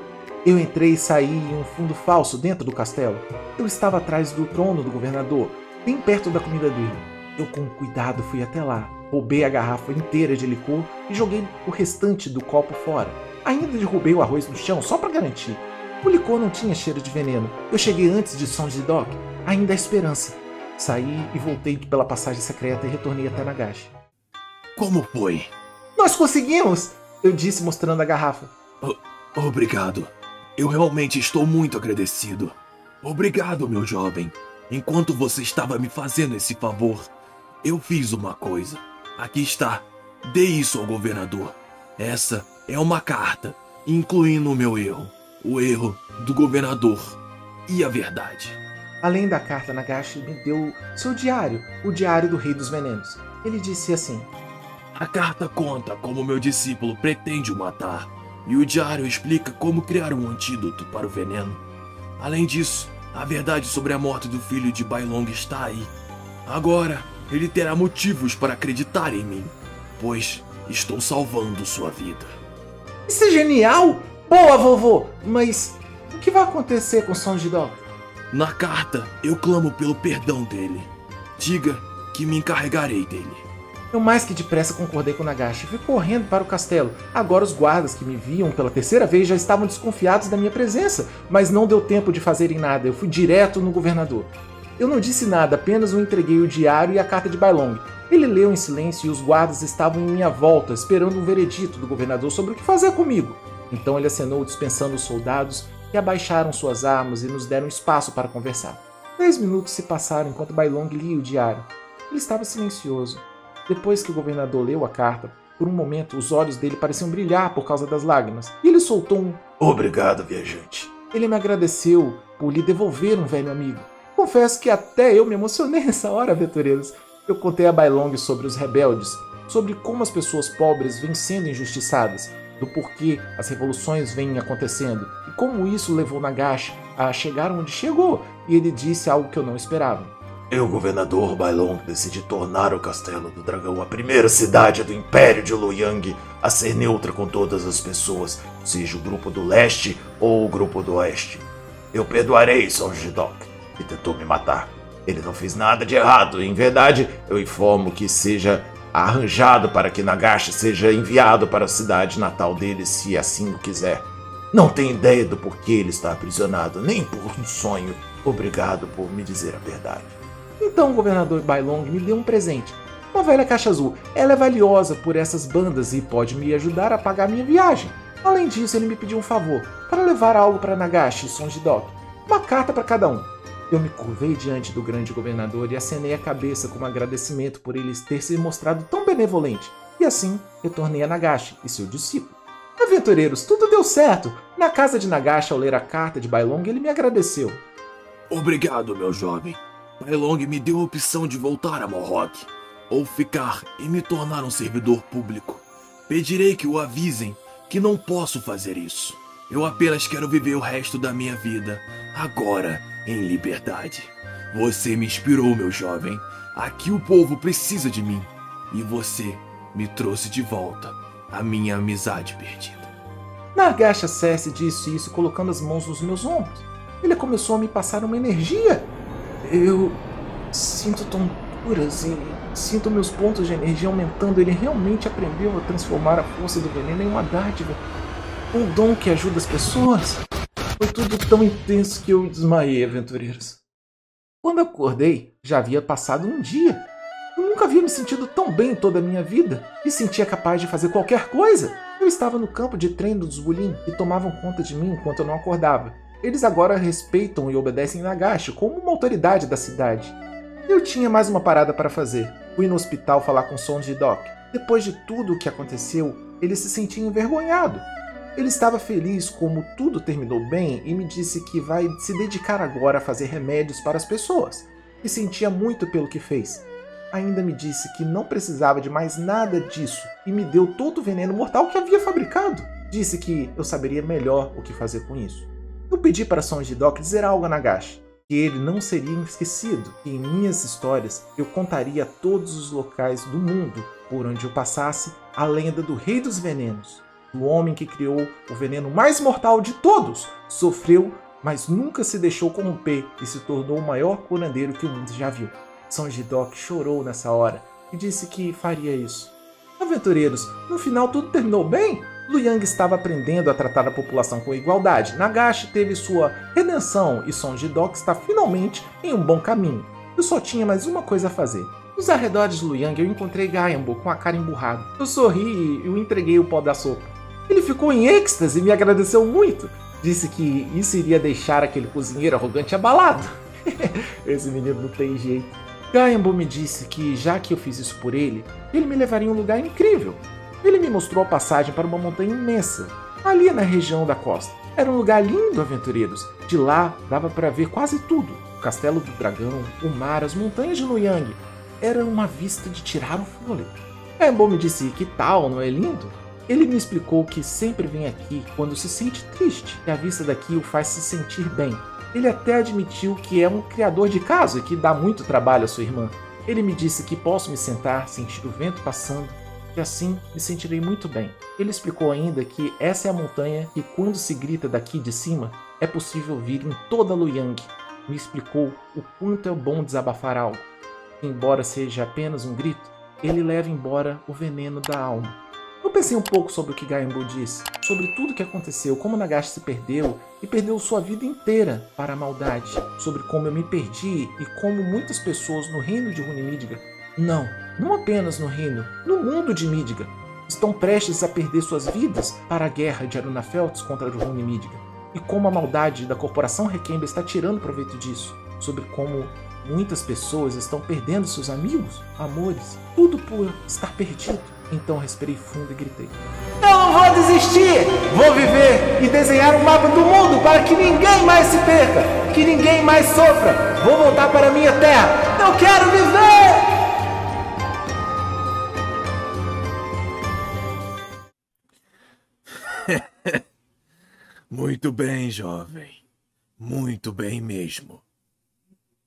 Eu entrei e saí em um fundo falso dentro do castelo. Eu estava atrás do trono do governador, bem perto da comida dele. Eu com cuidado fui até lá, roubei a garrafa inteira de licor e joguei o restante do copo fora. Ainda derrubei o arroz no chão só para garantir. O licor não tinha cheiro de veneno. Eu cheguei antes de Sonjidok. Ainda há esperança. Saí e voltei pela passagem secreta e retornei até Nagashi. Como foi? Nós conseguimos! Eu disse mostrando a garrafa. Obrigado. Eu realmente estou muito agradecido. Obrigado, meu jovem. Enquanto você estava me fazendo esse favor, eu fiz uma coisa. Aqui está. Dê isso ao governador. Essa é uma carta, incluindo o meu erro. O erro do governador e a verdade. Além da carta, Nagashi me deu seu diário, o diário do Rei dos Venenos. Ele disse assim: a carta conta como meu discípulo pretende o matar, e o diário explica como criar um antídoto para o veneno. Além disso, a verdade sobre a morte do filho de Bailong está aí. Agora, ele terá motivos para acreditar em mim, pois estou salvando sua vida. Isso é genial! Boa, vovô! Mas o que vai acontecer com Sonjidok? Na carta, eu clamo pelo perdão dele. Diga que me encarregarei dele. Eu mais que depressa concordei com Nagashi e fui correndo para o castelo. Agora os guardas que me viam pela terceira vez já estavam desconfiados da minha presença, mas não deu tempo de fazerem nada. Eu fui direto no governador. Eu não disse nada, apenas o entreguei o diário e a carta de Bailong. Ele leu em silêncio e os guardas estavam em minha volta, esperando um veredito do governador sobre o que fazer comigo. Então ele acenou dispensando os soldados, que abaixaram suas armas e nos deram espaço para conversar. 10 minutos se passaram enquanto Bailong lia o diário. Ele estava silencioso. Depois que o governador leu a carta, por um momento os olhos dele pareciam brilhar por causa das lágrimas, e ele soltou um "Obrigado, viajante". Ele me agradeceu por lhe devolver um velho amigo. Confesso que até eu me emocionei nessa hora, aventureiros. Eu contei a Bailong sobre os rebeldes, sobre como as pessoas pobres vêm sendo injustiçadas, do porquê as revoluções vêm acontecendo e como isso levou Nagashi a chegar onde chegou, e ele disse algo que eu não esperava. Eu, governador Bailong, decidi tornar o Castelo do Dragão a primeira cidade do Império de Luoyang a ser neutra com todas as pessoas, seja o grupo do leste ou o grupo do oeste. Eu perdoarei Sonjidok, que tentou me matar. Ele não fez nada de errado. Em verdade, eu informo que seja arranjado para que Nagashi seja enviado para a cidade natal dele, se assim o quiser. Não tenho ideia do porquê ele está aprisionado, nem por um sonho. Obrigado por me dizer a verdade. Então o governador Bailong me deu um presente. Uma velha caixa azul. Ela é valiosa por essas bandas e pode me ajudar a pagar minha viagem. Além disso, ele me pediu um favor, para levar algo para Nagashi e Sonjidok. Uma carta para cada um. Eu me curvei diante do grande governador e acenei a cabeça como agradecimento por ele ter se mostrado tão benevolente. E assim, retornei a Nagashi e seu discípulo. Aventureiros, tudo deu certo. Na casa de Nagashi, ao ler a carta de Bailong, ele me agradeceu. Obrigado, meu jovem. Bailong me deu a opção de voltar a Mohawk, ou ficar e me tornar um servidor público. Pedirei que o avisem que não posso fazer isso. Eu apenas quero viver o resto da minha vida, agora, em liberdade. Você me inspirou, meu jovem. Aqui o povo precisa de mim. E você me trouxe de volta a minha amizade perdida. Nagashi Cesse disse isso colocando as mãos nos meus ombros. Ele começou a me passar uma energia. Eu sinto tonturas e sinto meus pontos de energia aumentando. Ele realmente aprendeu a transformar a força do veneno em uma dádiva. Um dom que ajuda as pessoas. Foi tudo tão intenso que eu desmaiei, aventureiros. Quando acordei, já havia passado um dia. Eu nunca havia me sentido tão bem em toda a minha vida. Me sentia capaz de fazer qualquer coisa. Eu estava no campo de treino dos Bulin e tomavam conta de mim enquanto eu não acordava. Eles agora respeitam e obedecem Nagashi como uma autoridade da cidade. Eu tinha mais uma parada para fazer. Fui no hospital falar com Sonjidok. Depois de tudo o que aconteceu, ele se sentia envergonhado. Ele estava feliz como tudo terminou bem e me disse que vai se dedicar agora a fazer remédios para as pessoas. E sentia muito pelo que fez. ainda me disse que não precisava de mais nada disso e me deu todo o veneno mortal que havia fabricado. Disse que eu saberia melhor o que fazer com isso. Eu pedi para Son Jidok dizer algo a Nagashi, que ele não seria esquecido, que em minhas histórias eu contaria a todos os locais do mundo por onde eu passasse a lenda do Rei dos Venenos, do homem que criou o veneno mais mortal de todos, sofreu, mas nunca se deixou corromper e se tornou o maior curandeiro que o mundo já viu. Son Jidok chorou nessa hora e disse que faria isso. Aventureiros, no final tudo terminou bem? Lu Yang estava aprendendo a tratar a população com igualdade, Nagashi teve sua redenção e Son Jidok está finalmente em um bom caminho. Eu só tinha mais uma coisa a fazer. Nos arredores de Lu Yang eu encontrei Gaiambo com a cara emburrada. Eu sorri e eu entreguei o pó da sopa. Ele ficou em êxtase e me agradeceu muito. Disse que isso iria deixar aquele cozinheiro arrogante abalado. Esse menino não tem jeito. Gaiambo me disse que, já que eu fiz isso por ele me levaria em um lugar incrível. Ele me mostrou a passagem para uma montanha imensa, ali na região da costa. Era um lugar lindo, aventureiros. De lá dava para ver quase tudo. O castelo do dragão, o mar, as montanhas de Lu Yang. Era uma vista de tirar o fôlego. Gaiambo me disse que tal, não é lindo? Ele me explicou que sempre vem aqui quando se sente triste, que a vista daqui o faz se sentir bem. Ele até admitiu que é um criador de caso e que dá muito trabalho à sua irmã. Ele me disse que posso me sentar, sentir o vento passando, que assim me sentirei muito bem. Ele explicou ainda que essa é a montanha que, quando se grita daqui de cima, é possível ouvir em toda Lu Yang. Me explicou o quanto é bom desabafar algo. Embora seja apenas um grito, ele leva embora o veneno da alma. Eu pensei um pouco sobre o que Gaiambo disse, sobre tudo o que aconteceu, como Nagashi se perdeu e perdeu sua vida inteira para a maldade, sobre como eu me perdi e como muitas pessoas no reino de Rune Midgar, não apenas no reino, no mundo de Midgar, estão prestes a perder suas vidas para a guerra de Arunafeltz contra Rune Midgar, e como a maldade da corporação Requiem está tirando proveito disso, sobre como muitas pessoas estão perdendo seus amigos, amores, tudo por estar perdido. Então respirei fundo e gritei: eu não vou desistir! Vou viver e desenhar um mapa do mundo para que ninguém mais se perca, que ninguém mais sofra. Vou voltar para minha terra. Eu quero viver! Muito bem, jovem. Muito bem mesmo.